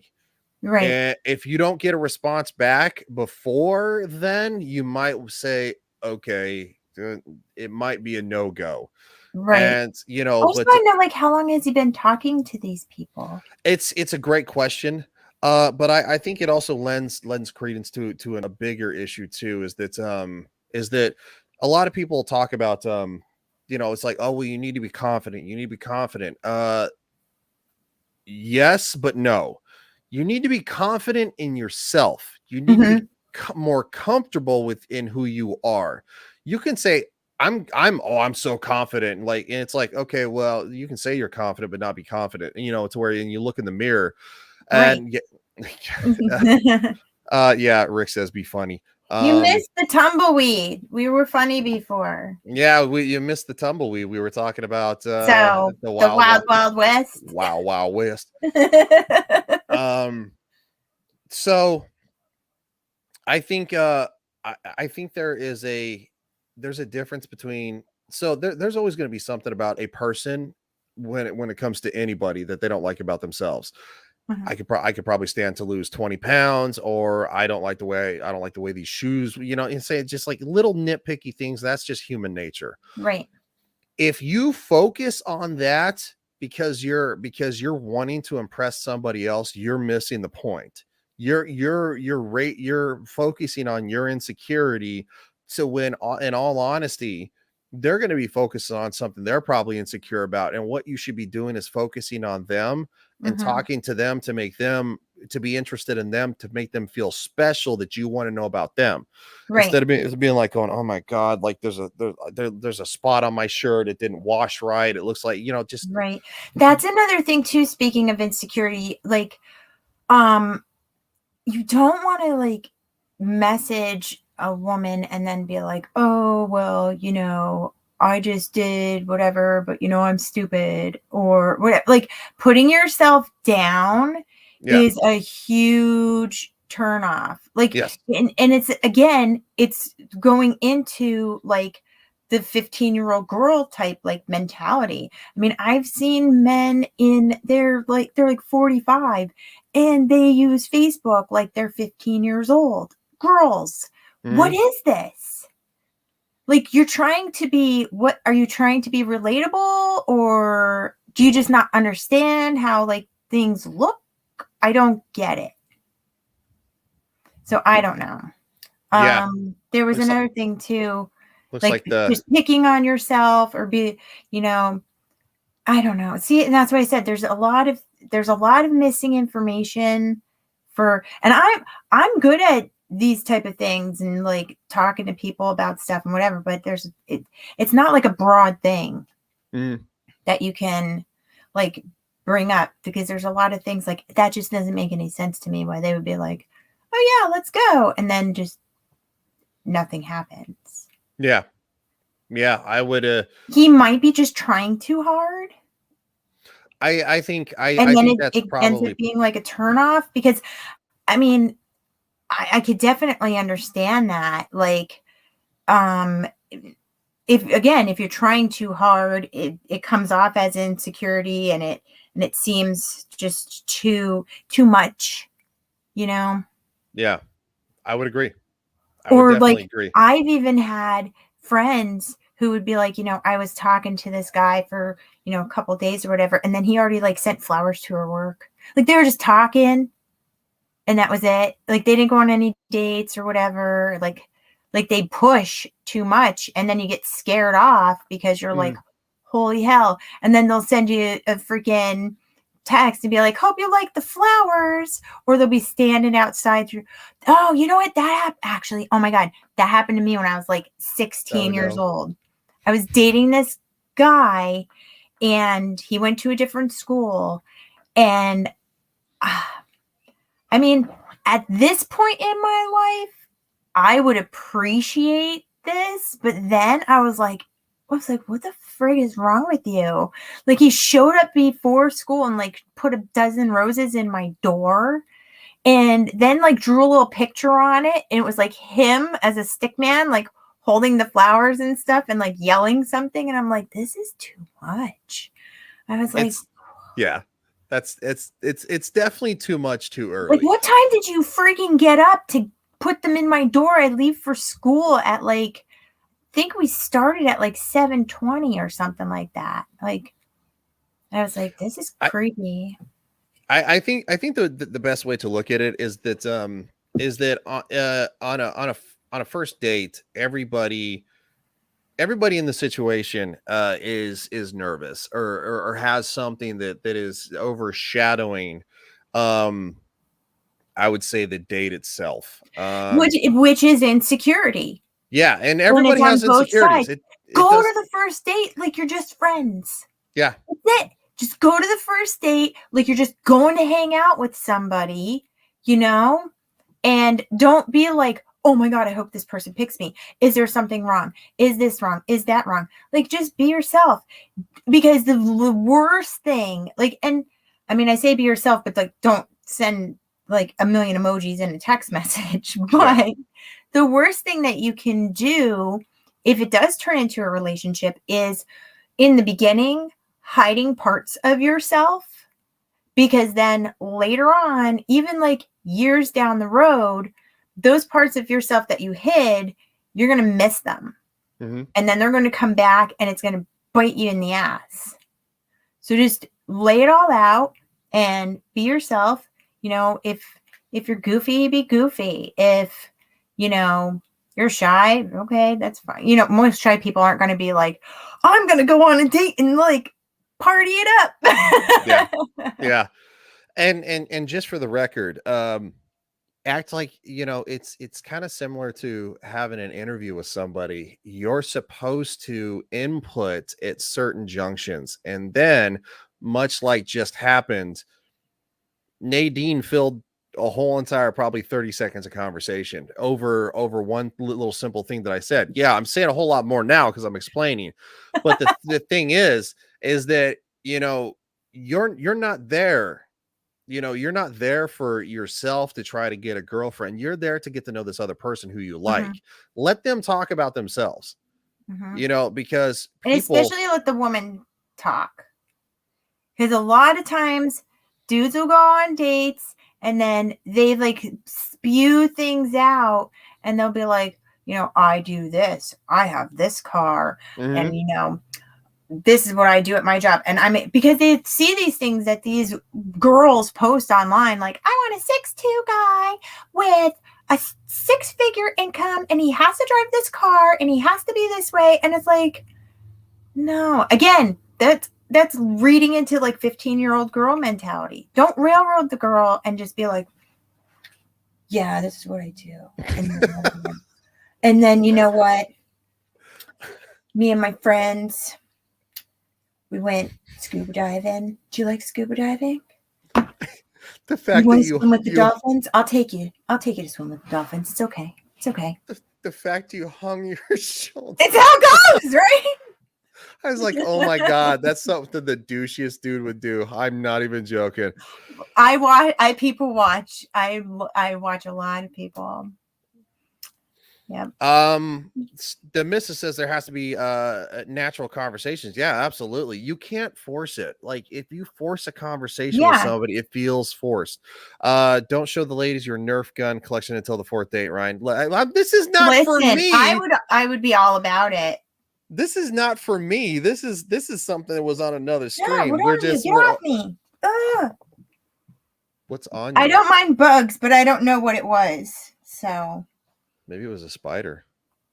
right? And if you don't get a response back before then, you might say, okay, it might be a no-go. Right. And I just want to know, like, how long has he been talking to these people? It's a great question. But I think it also lends credence to a bigger issue too, is that a lot of people talk about, it's like, oh, well, you need to be confident. You need to be confident. Yes, but no. You need to be confident in yourself. You need to be more comfortable within who you are. You can say, I'm so confident. Like, and it's like, okay, well, you can say you're confident, but not be confident. You know, it's where and you look in the mirror and yeah, Rick says be funny. You missed the tumbleweed. We were funny before. Yeah, you missed the tumbleweed. We were talking about So the Wild West. Wild West. So I think I think there's a difference between, so there's always going to be something about a person when it comes to anybody that they don't like about themselves. I could probably stand to lose 20 pounds, or I don't like the way these shoes, you know, and say just like little nitpicky things. That's just human nature. Right. If you focus on that because you're wanting to impress somebody else, you're missing the point. You're focusing on your insecurity. So when, in all honesty, they're going to be focused on something they're probably insecure about. And what you should be doing is focusing on them and talking to them to make them, to be interested in them, to make them feel special, that you want to know about them. Right. Instead of being like going, oh my God, like there's a spot on my shirt. It didn't wash right. It looks like, you know, just right. That's another thing too. Speaking of insecurity, like, you don't want to like message a woman and then be like, oh, well, you know, I just did whatever, but you know, I'm stupid or whatever. Like putting yourself down is a huge turnoff. Like, and it's, again, it's going into like the 15-year-old girl type, like mentality. I mean, I've seen men they're like 45 and they use Facebook like they're 15 years old. Girls, what is this? Like, you're trying to be, what are you trying to be relatable, or do you just not understand how like things look? I don't get it. So I don't know. There was another thing too. Looks like just picking on yourself or be, you know, I don't know. See, and that's why I said there's a lot of missing information and I'm good at these type of things and like talking to people about stuff and whatever, but it's not like a broad thing that you can like bring up, because there's a lot of things like that just doesn't make any sense to me, why they would be like, oh yeah, let's go, and then just nothing happens. Yeah, I would. He might be just trying too hard. I think that's it probably ends up being like a turnoff, because I mean, I could definitely understand that. Like, if you're trying too hard, it comes off as insecurity, and it seems just too much, you know? Yeah, I would agree. Or like, I've even had friends who would be like, you know, I was talking to this guy for, you know, a couple days or whatever, and then he already like sent flowers to her work. Like, they were just talking and that was it. Like, they didn't go on any dates or whatever. Like they push too much, and then you get scared off because you're like, holy hell. And then they'll send you a freaking text and be like, hope you like the flowers. Or they'll be standing outside oh, you know what? Actually, oh my God, that happened to me when I was like 16 years old. I was dating this guy and he went to a different school. And I mean, at this point in my life, I would appreciate this. But then I was like, what the frig is wrong with you? Like, he showed up before school and like put a dozen roses in my door, and then like drew a little picture on it. And it was like him as a stick man, like holding the flowers and stuff and like yelling something. And I'm like, this is too much. I was like, it's definitely too much too early. Like, what time did you freaking get up to put them in my door? I leave for school at like, I think we started at like 7:20 or something like that. Like, I was like, this is creepy. I think the best way to look at it is that on a first date, everybody in the situation is nervous or has something that is overshadowing, I would say, the date itself, which is insecurity. Yeah, and everybody has insecurities. Go does- to the first date like you're just friends. Yeah. That's it. Just go to the first date like you're just going to hang out with somebody, you know? And don't be like, oh my God, I hope this person picks me. Is there something wrong? Is this wrong? Is that wrong? Like, just be yourself. Because the worst thing, like, and I mean, I say be yourself, but like, don't send like a million emojis in a text message. But the worst thing that you can do if it does turn into a relationship is in the beginning, hiding parts of yourself. Because then later on, even like years down the road, those parts of yourself that you hid, you're going to miss them. Mhm. And then they're going to come back and it's going to bite you in the ass. So just lay it all out and be yourself. You know, if you're goofy, be goofy. If, you know, you're shy, okay, that's fine. You know, most shy people aren't going to be like, I'm going to go on a date and like party it up. Yeah. And just for the record, act like, you know, it's kind of similar to having an interview with somebody. You're supposed to input at certain junctions, and then, much like just happened, Nadine filled a whole entire probably 30 seconds of conversation over one little simple thing that I said. Yeah, I'm saying a whole lot more now because I'm explaining, but the thing is that, you know, you're not there. You know, you're not there for yourself to try to get a girlfriend. You're there to get to know this other person who you like. Let them talk about themselves, you know, because and especially let the woman talk. Because a lot of times dudes will go on dates and then they like spew things out and they'll be like, you know, I do this, I have this car, and you know, this is what I do at my job. And I mean, because they see these things that these girls post online, like, I want a 6'2" guy with a 6-figure income and he has to drive this car and he has to be this way. And it's like, no, again, that's reading into like 15-year-old girl mentality. Don't railroad the girl and just be like, yeah, this is what I do. And then you know what? Me and my friends, we went scuba diving. Do you like scuba diving? The fact you want that to swim with the dolphins? I'll take you. I'll take you to swim with the dolphins. It's okay. It's okay. The fact you hung your shoulder. It's how it goes, right? I was like, oh my God, that's something the douchiest dude would do. I'm not even joking. I people watch. I watch a lot of people. Yeah. The missus says there has to be natural conversations. Yeah, absolutely. You can't force it. Like, if you force a conversation with somebody, it feels forced. Don't show the ladies your Nerf gun collection until the 4th date, Ryan. This is not for me. I would be all about it. This is not for me. This is something that was on another stream. Yeah, We're just get off me. Ugh. What's on you? I don't mind bugs, but I don't know what it was. So maybe it was a spider.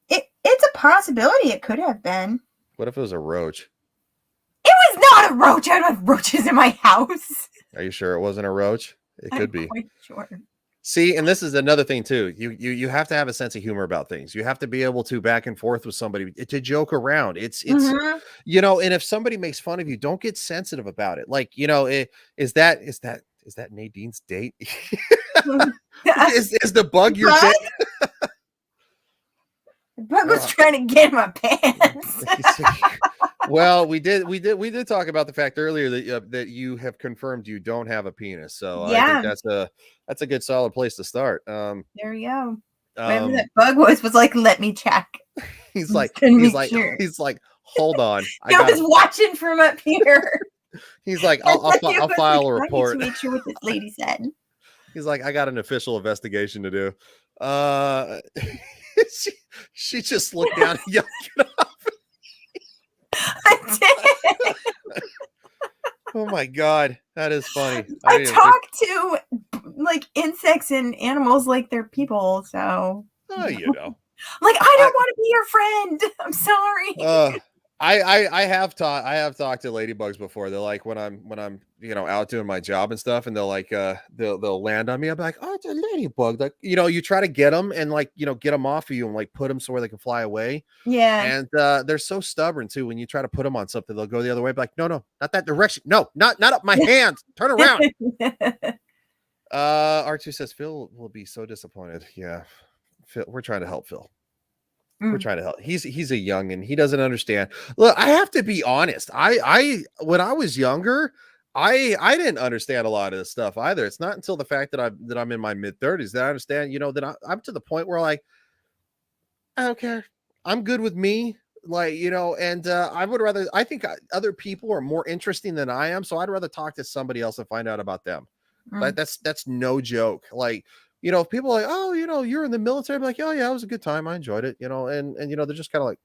It's a possibility. It could have been. What if it was a roach? It was not a roach. I don't have roaches in my house. Are you sure it wasn't a roach? It could be. Quite sure. See, and this is another thing too. You have to have a sense of humor about things. You have to be able to back and forth with somebody to joke around. It's you know, and if somebody makes fun of you, don't get sensitive about it. Like, you know, is that Nadine's date? is the bug your date? The bug was trying to get in my pants. Well, we did talk about the fact earlier that you have confirmed you don't have a penis. So I think that's a good solid place to start. There you go. Whatever that bug was like, let me check. He's like, hold on. I was watching from up here. He's like, I'll file a report. To make sure what this lady said. He's like, I got an official investigation to do. She just looked down and yelled, "Get off!" I did. Oh my God, that is funny. I talk to like insects and animals like they're people, so you know. Like, I don't want to be your friend. I'm sorry. I have talked to ladybugs before. They're like when I'm out doing my job and stuff, and they'll like they'll land on me. I'll be like, oh, it's a ladybug. Like you try to get them and like get them off of you and like put them somewhere they can fly away. Yeah. And they're so stubborn too. When you try to put them on something, they'll go the other way. Be like, no, not that direction. No, not up my hands. Turn around. R2 says Phil will be so disappointed. Yeah, Phil, we're trying to help Phil. We're trying to help. He's a young and he doesn't understand. Look, I have to be honest. I when I was younger, I didn't understand a lot of this stuff either. It's not until the fact that I'm in my mid-30s that I understand, that I'm to the point where like I don't care. I'm good with me. Like, and I think other people are more interesting than I am. So I'd rather talk to somebody else and find out about them. Like that's no joke. Like, if people are like, oh, you're in the military, I'm like, oh yeah, it was a good time. I enjoyed it, and they're just kind of like,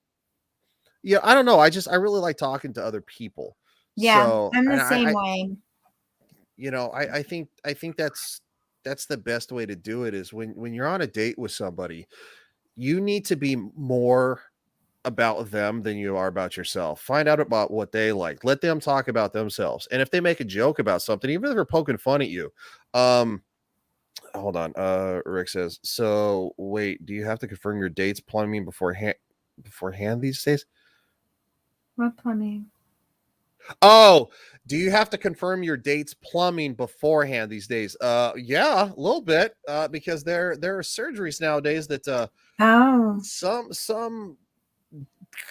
yeah, I don't know. I really like talking to other people. Yeah, So, I'm the same way. I think that's the best way to do it is when you're on a date with somebody, you need to be more about them than you are about yourself. Find out about what they like. Let them talk about themselves. And if they make a joke about something, even if they're poking fun at you, hold on. Rick says, so wait, do you have to confirm your dates plumbing beforehand these days? What plumbing? Oh, do you have to confirm your dates plumbing beforehand these days? Yeah, a little bit. Because there are surgeries nowadays that some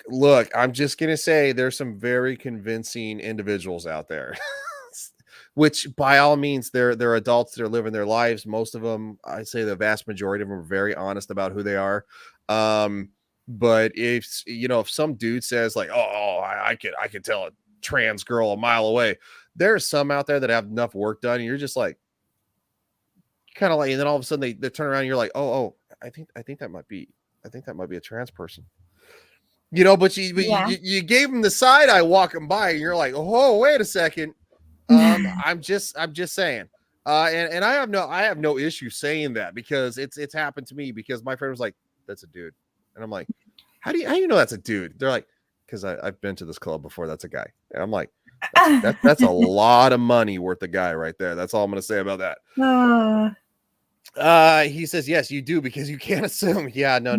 look, I'm just gonna say there's some very convincing individuals out there. Which by all means they're adults, they're living their lives. Most of them, I'd say the vast majority of them are very honest about who they are. But if some dude says like, oh, I could tell a trans girl a mile away, there's some out there that have enough work done, and you're just like kind of like, and then all of a sudden they turn around and you're like, oh, I think that might be a trans person. But you gave him the side eye walking by, and you're like, oh, wait a second. I'm just saying. And I have no issue saying that because it's happened to me because my friend was like, that's a dude. And I'm like, how do you know that's a dude? They're like, because I've been to this club before. That's a guy. And I'm like, that's a lot of money worth of guy right there. That's all I'm going to say about that. He says, yes, you do because you can't assume. Yeah, no.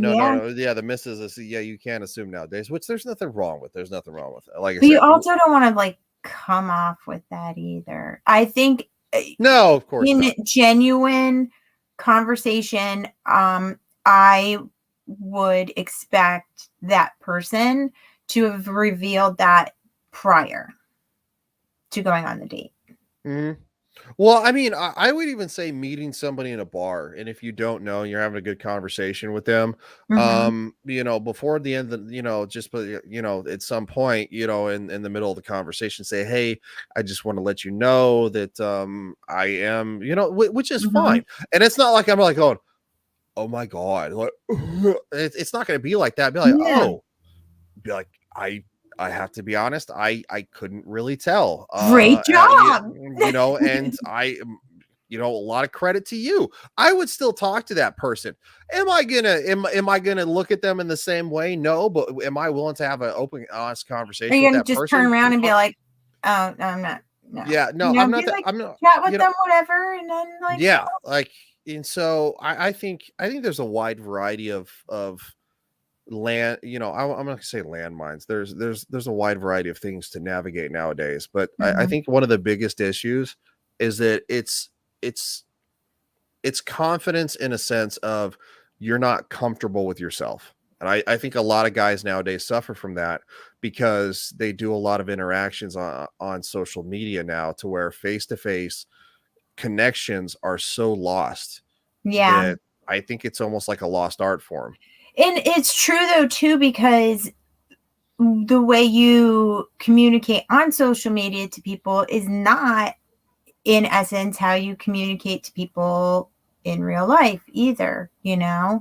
Yeah, the missus is, yeah, you can't assume nowadays, which there's nothing wrong with. There's nothing wrong with it. Like I said, you also don't want to like come off with that either. I think no, of course in not. Genuine conversation, I would expect that person to have revealed that prior to going on the date. Mm-hmm. Well, I mean, I would even say meeting somebody in a bar, and if you don't know, you're having a good conversation with them, before the end of just at some point, in the middle of the conversation, say, hey, I just want to let you know that I am, which is fine. And it's not like I'm like going, oh my God, like it's not going to be like that. Be like, I have to be honest, I couldn't really tell. Great job. And a lot of credit to you. I would still talk to that person. Am I gonna look at them in the same way? No, but am I willing to have an open, honest conversation? Are you with gonna that just person? turn around and be like, oh, no, I'm not. No. Yeah, no, I'm not. I'm not. Chat with them, whatever, and then like. Yeah, and so I think there's a wide variety of land, I'm not gonna say landmines. There's a wide variety of things to navigate nowadays, but I think one of the biggest issues is that it's confidence in a sense of you're not comfortable with yourself. And I think a lot of guys nowadays suffer from that because they do a lot of interactions on social media now to where face-to-face connections are so lost. Yeah. That I think it's almost like a lost art form. And it's true though too, because the way you communicate on social media to people is not in essence how you communicate to people in real life either, or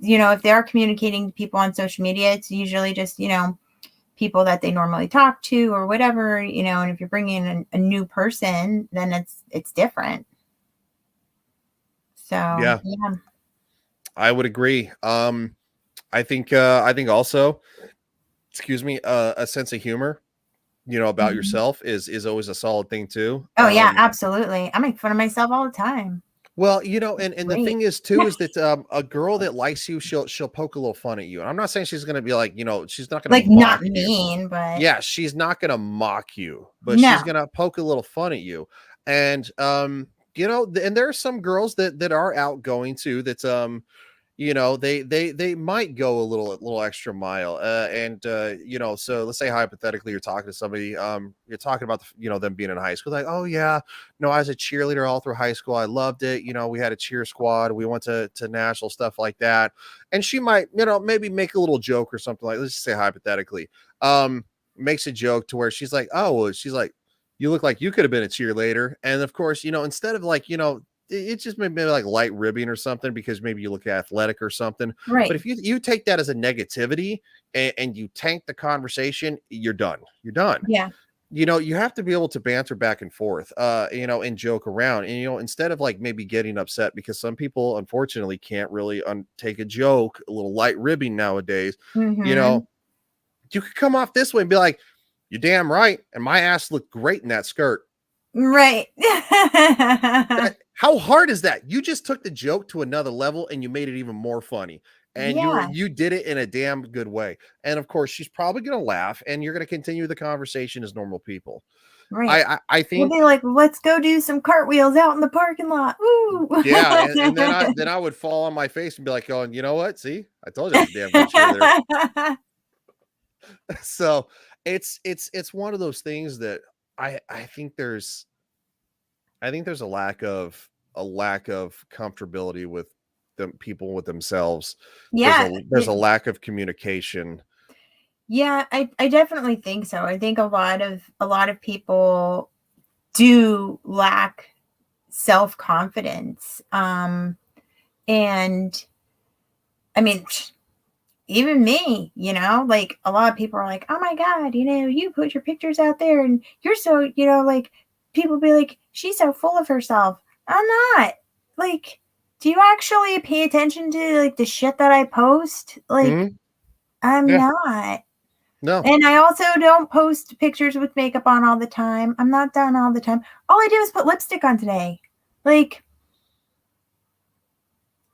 if they are communicating to people on social media, it's usually just people that they normally talk to or whatever, and if you're bringing in a new person, then it's different. So yeah. I would agree. I think also excuse me, a sense of humor, about Mhm. yourself is always a solid thing too. Oh yeah, absolutely. I make fun of myself all the time. Well, and the Great. thing is too is that a girl that likes you, she'll poke a little fun at you. And I'm not saying she's gonna be like, she's not gonna Like mock not you. mean, but Yeah, she's not gonna mock you, but No. she's gonna poke a little fun at you. And and there are some girls that are outgoing too, that they might go a little extra mile. So let's say hypothetically you're talking to somebody, you're talking about them being in high school, like, oh yeah, no, I was a cheerleader all through high school, I loved it, we had a cheer squad, we went to national, stuff like that. And she might, maybe make a little joke or something, like, let's just say hypothetically, makes a joke to where she's like, oh, well, she's like, you look like you could have been a cheerleader. And of course, instead of like, it just maybe like light ribbing or something, because maybe you look athletic or something. right. But if you take that as a negativity, and you tank the conversation, you're done. You're done. Yeah. You have to be able to banter back and forth, and joke around. And, instead of like maybe getting upset, because some people unfortunately can't really take a joke, a little light ribbing nowadays, Mhm. you could come off this way and be like, you're damn right. And my ass looked great in that skirt. Right. How hard is that? You just took the joke to another level and you made it even more funny. And Yeah. you did it in a damn good way. And of course, she's probably going to laugh, and you're going to continue the conversation as normal people. Right. I We'll think, be like, let's go do some cartwheels out in the parking lot. Woo. yeah. And then I would fall on my face and be like, going, you know what? See, I told you I was a damn good cheerleader. So it's one of those things that I think there's a lack of comfortability with people with themselves. Yeah. There's a lack of communication. Yeah, I definitely think so. I think a lot of people do lack self-confidence. And I mean, even me, like a lot of people are like, oh my God, you put your pictures out there and you're so, like people be like, she's so full of herself. I'm not. Like, do you actually pay attention to like the shit that I post? Like, Mhm. I'm Yeah. not. No. And I also don't post pictures with makeup on all the time. I'm not done all the time. All I do is put lipstick on today. Like,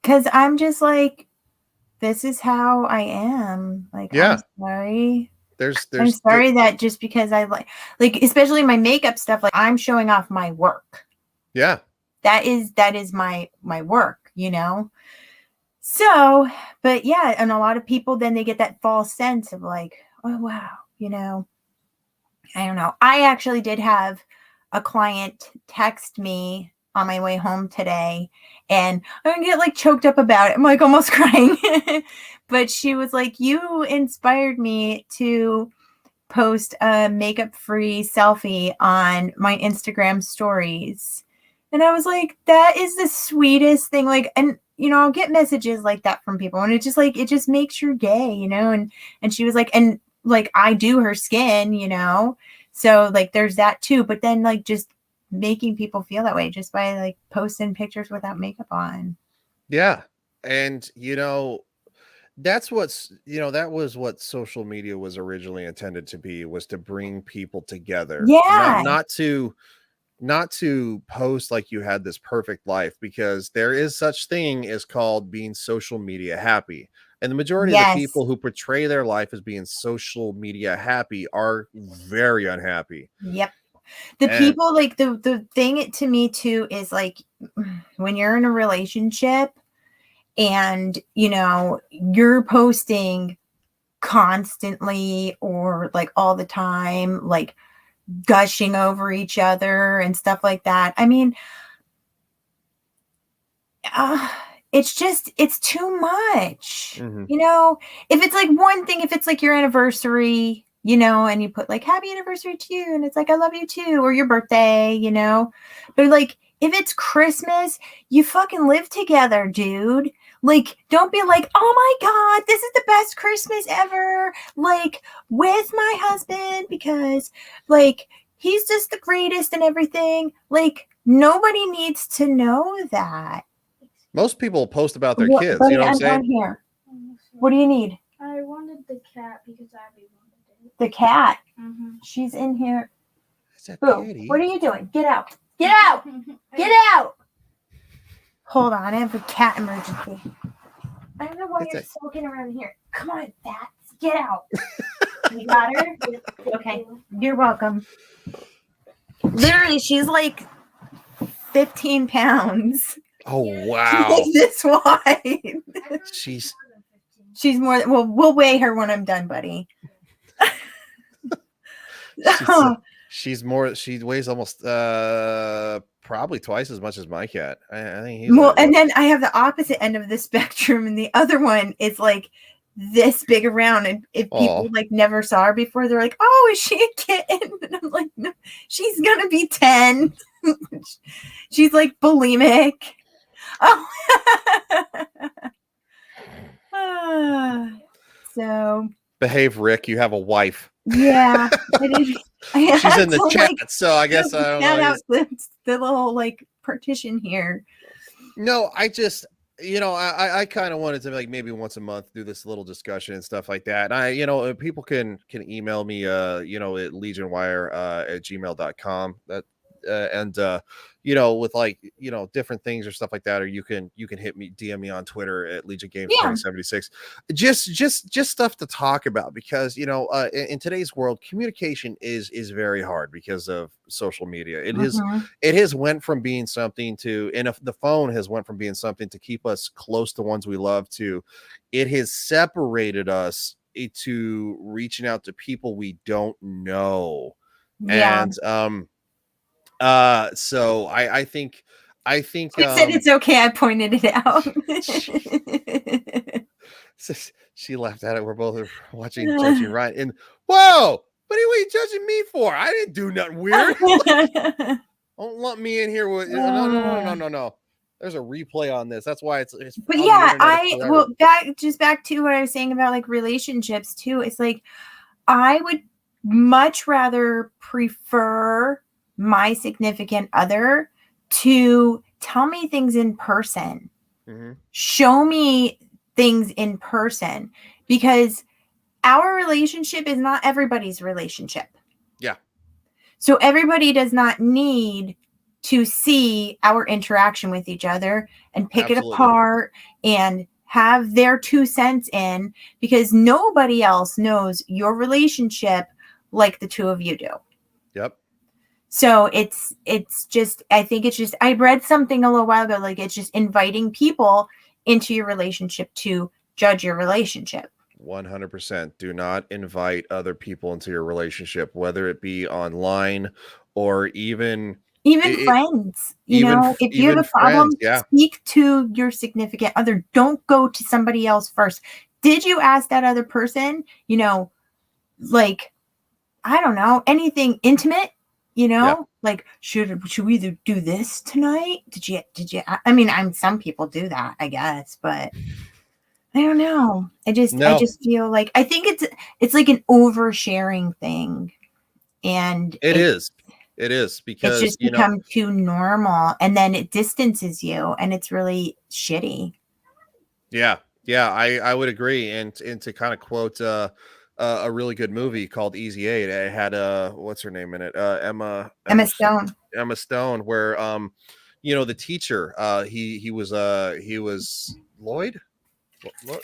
because I'm just like, this is how I am. Like, Yeah. I'm sorry. There's I'm sorry that just because I like especially my makeup stuff, like I'm showing off my work. yeah. That is my work, So, but yeah, and a lot of people then they get that false sense of like, oh wow, I don't know. I actually did have a client text me on my way home today, and I'm gonna get like choked up about it. I'm like almost crying. But she was like, you inspired me to post a makeup-free selfie on my Instagram stories. And I was like, that is the sweetest thing. Like, and I'll get messages like that from people, and it just makes your day, and she was like, and like I do her skin, so like there's that too. But then like just making people feel that way just by like posting pictures without makeup on. Yeah. And that was what social media was originally intended to be, was to bring people together. Yeah. Not to post like you had this perfect life, because there is such thing as called being social media happy. And the majority of the people who portray their life as being social media happy are very unhappy. Yep. The people, like the thing to me too is like when you're in a relationship and you're posting constantly or like all the time, like gushing over each other and stuff like that. I mean, it's too much. Mhm. If it's like one thing, if it's like your anniversary, and you put like happy anniversary to you, and it's like I love you too, or your birthday, but like if it's Christmas, you fucking live together, dude. Like, don't be like, oh my God, this is the best Christmas ever, like with my husband, because like he's just the greatest and everything. Like, nobody needs to know that. Most people post about their kids. Buddy, You know what I'm I'm saying? down here. What do you need? I wanted the cat because Abby wanted The cat. Mhm. She's in here. Is that Boo. Kitty? What are you doing? Get out. Get out. Get out. Hold on. I have a cat emergency. I don't know why It's you're a- sulking around here. Come on, Bats. Get out. You got her? Okay. You're welcome. Literally, she's like 15 pounds. Oh wow. Like this wide. She's She's more than, well, we'll weigh her when I'm done, buddy. she's more. She weighs almost probably twice as much as my cat. I think he's Well, that and low. then I have the opposite end of the spectrum, and the other one is like this big around. And if people Aw. like never saw her before, they're like, "Oh, is she a kitten?" And I'm like, "No, she's gonna be 10." She's like bulimic. Oh. So Behave, Rick. You have a wife. yeah, I She's had in the to, chat, like, so I guess I don't shout know. out the little like partition here. No, I just, I kind of wanted to like maybe once a month do this little discussion and stuff like that. And people can email me, at legionwire at gmail.com. That with like different things or stuff like that, or you can hit me, DM me on Twitter at Legion Games 2076. Just stuff to talk about, because in today's world, communication is very hard because of social media. It has went from being something to, and if the phone has went from being something to keep us close to ones we love, to it has separated us to reaching out to people we don't know. Yeah. And so I think I said it's okay. I pointed it out. she laughed at it. We're both watching judging Ryan, and whoa, what are you judging me for? I didn't do nothing weird. Don't lump me in here with no. There's a replay on this. That's why it's But on the yeah, internet forever. back to what I was saying about like relationships too. It's like I would much rather prefer my significant other to tell me things in person. Mhm. Show me things in person, because our relationship is not everybody's relationship. Yeah. So everybody does not need to see our interaction with each other and pick Absolutely. it apart and have their 2 cents in, because nobody else knows your relationship like the two of you do. Yep. So it's just, I think it's just, I read something a little while ago, like it's just inviting people into your relationship to judge your relationship. 100%. Do not invite other people into your relationship, whether it be online or even Friends, if you have a problem, speak to your significant other. Don't go to somebody else first. Did you ask that other person, like, I don't know, anything intimate, like, should we do this tonight? Did you, I mean, some people do that, I guess, but I don't know. I just feel like, I think it's like an oversharing thing. And it is because it's just become too normal, and then it distances you, and it's really shitty. Yeah, I would agree. And to kind of quote a really good movie called Easy 8, it had what's her name in it? Emma Stone. Emma Stone, where the teacher, he was Lloyd.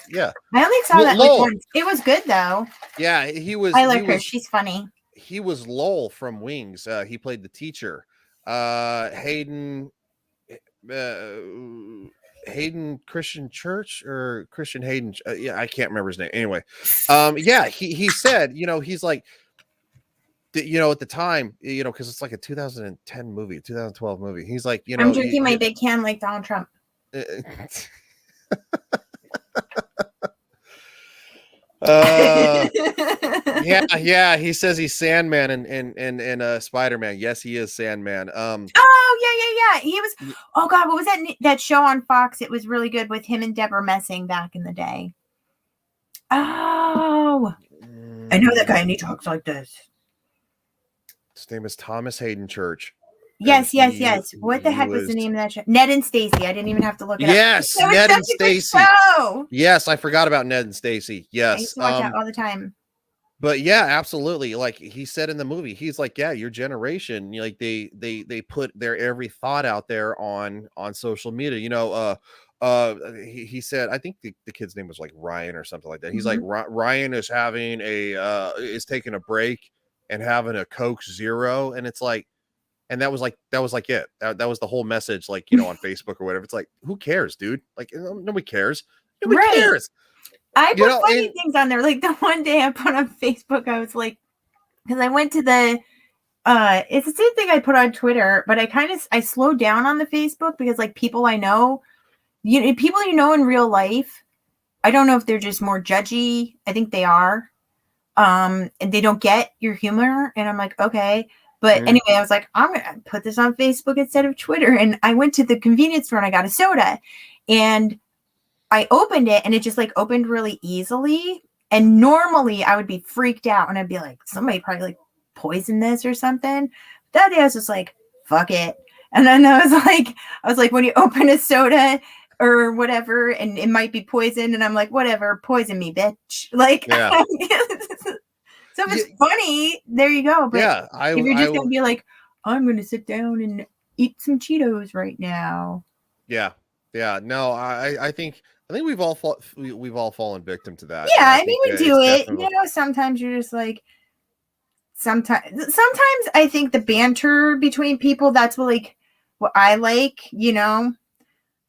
Yeah, I only saw that like once. It was good though. Yeah, he was. I like her. She's funny. He was Lowell from Wings. He played the teacher. Hayden Christian Church or Christian Hayden. Yeah, I can't remember his name. Anyway, yeah, he said, he's like, at the time, because it's like a 2010 movie, 2012 movie. He's like, I'm drinking my big can like Donald Trump. Yeah, he says he's Sandman and Spider-Man. Yes, he is Sandman. Yeah. He was, oh God, what was that show on Fox? It was really good with him and Deborah Messing back in the day. Oh, I know that guy and he talks like this. His name is Thomas Hayden Church. Yes. What the heck was the name of that show? Ned and Stacy. I didn't even have to look it up. Yes, Ned and Stacy. Yes, I forgot about Ned and Stacy. Yes. I used to watch that all the time. But yeah, absolutely. Like he said in the movie, he's like, yeah, your generation, like they put their every thought out there on social media. He said, I think the kid's name was like Ryan or something like that. He's like, Mhm. Ryan is having is taking a break and having a Coke Zero, and it's like, and that was like it. That was the whole message, like, on Facebook or whatever. It's like, who cares, dude? Like, nobody cares. Nobody Right. cares. I put funny And things on there. Like the one day I put on Facebook, I was like, because I went to the it's the same thing I put on Twitter, but I slowed down on the Facebook because like people I know, people in real life, I don't know if they're just more judgy. I think they are. And they don't get your humor. And I'm like, okay. But Mhm. anyway, I was like, I'm gonna put this on Facebook instead of Twitter. And I went to the convenience store and I got a soda. And I opened it and it just like opened really easily. And normally I would be freaked out and I'd be like, somebody probably like poisoned this or something. That day I was just like, fuck it. And then I was like, when you open a soda or whatever, and it might be poison, and I'm like, whatever, poison me, bitch. Like, Yeah. so if it's funny, there you go. But Yeah, if you're just gonna be like, I'm gonna sit down and eat some Cheetos right now. yeah. No, I think we've all we've all fallen victim to that. Yeah, And I I mean, think we that do it's it. definitely Sometimes you're just like, sometimes I think the banter between people, that's what I like,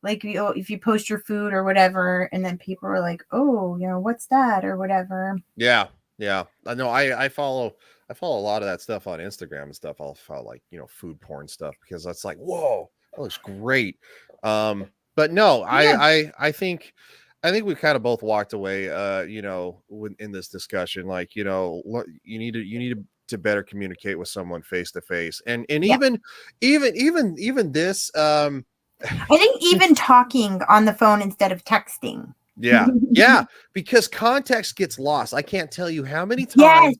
like if you post your food or whatever, and then people are like, oh, what's that or whatever. yeah. I know I follow a lot of that stuff on Instagram and stuff. I'll follow like, food porn stuff because that's like, whoa, that looks great. But no, Yeah. I think we've kind of both walked away in this discussion, like, you need to better communicate with someone face to face. And Yeah. even this I think even talking on the phone instead of texting. yeah, because context gets lost. I can't tell you how many Yes. times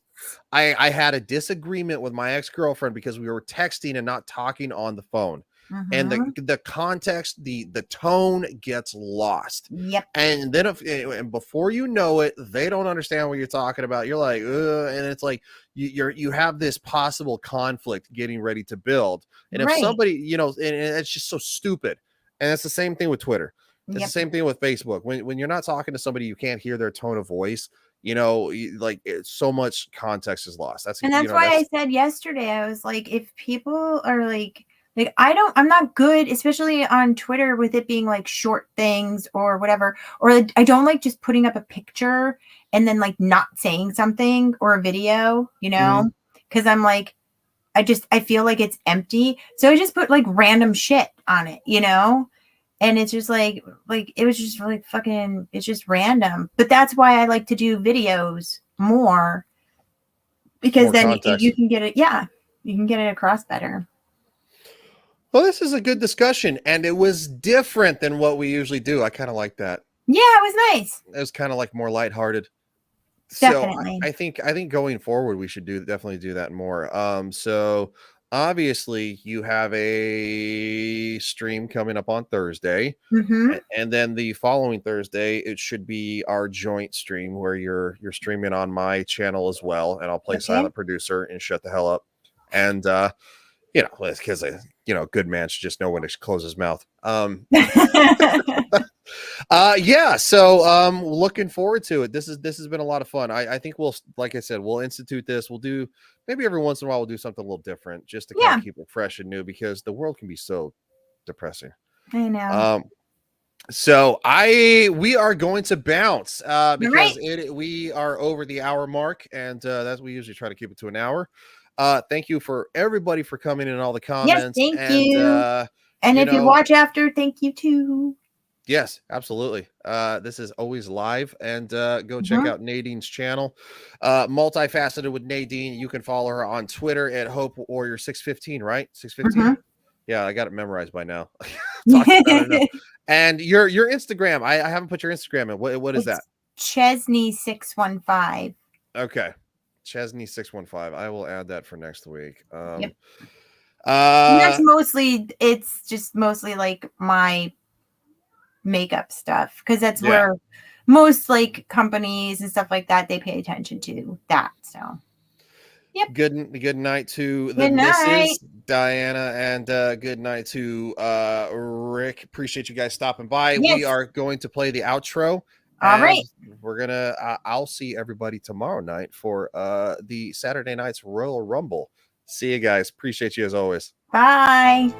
I had a disagreement with my ex-girlfriend because we were texting and not talking on the phone. And Mhm. the context, the tone gets lost. Yep. And then and before you know it, they don't understand what you're talking about. You're like, ugh, and it's like you have this possible conflict getting ready to build. And if Right. somebody, and it's just so stupid. And it's the same thing with Twitter. It's Yep. the same thing with Facebook. When you're not talking to somebody, you can't hear their tone of voice. So much context is lost. And that's why I said yesterday, I was like, if people are like I'm not good, especially on Twitter, with it being like short things or whatever, or I don't like just putting up a picture and then like not saying something or a video, because I'm like, I feel like it's empty. So I just put like random shit on it, and it's just like it was just really fucking, it's just random. But that's why I like to do videos more, because More then context. you can get it. Yeah, you can get it across better. Well, this is a good discussion, and it was different than what we usually do. I kind of like that. Yeah, it was nice. It was kind of like more lighthearted. Definitely. So I think going forward, we should definitely do that more. So obviously you have a stream coming up on Thursday, Mm-hmm. and then the following Thursday, it should be our joint stream where you're streaming on my channel as well, and I'll play Okay. silent producer and shut the hell up. And because good man should just know when to close his mouth. So looking forward to it. This has been a lot of fun. I think like I said, we'll institute this. We'll do, maybe every once in a while we'll do something a little different just to kind of keep it fresh and new, because the world can be so depressing. I know. So we are going to bounce because Right. we are over the hour mark, and that's, we usually try to keep it to an hour. Thank you for everybody for coming in and all the comments. Yes, thank you. And if you watch after, thank you too. Yes, absolutely. This is always live, and go check out Nadine's channel, Multifaceted with Nadine. You can follow her on Twitter at Hope Warrior 615, right? 615. Yeah, I got it memorized by now. And your Instagram, I haven't put your Instagram in. What is that? Chesney 615. Okay, Chesney 615. I will add that for next week. Yep. It's just mostly like my makeup stuff, because that's where most like companies and stuff like that, they pay attention to that. So Good night to the Good night. Mrs. Diana, and good night to Rick. Appreciate you guys stopping by. We Yes. are going to play the outro. All and right. We're gonna I'll see everybody tomorrow night for the Saturday night's Royal Rumble. See you guys. Appreciate you as always. Bye.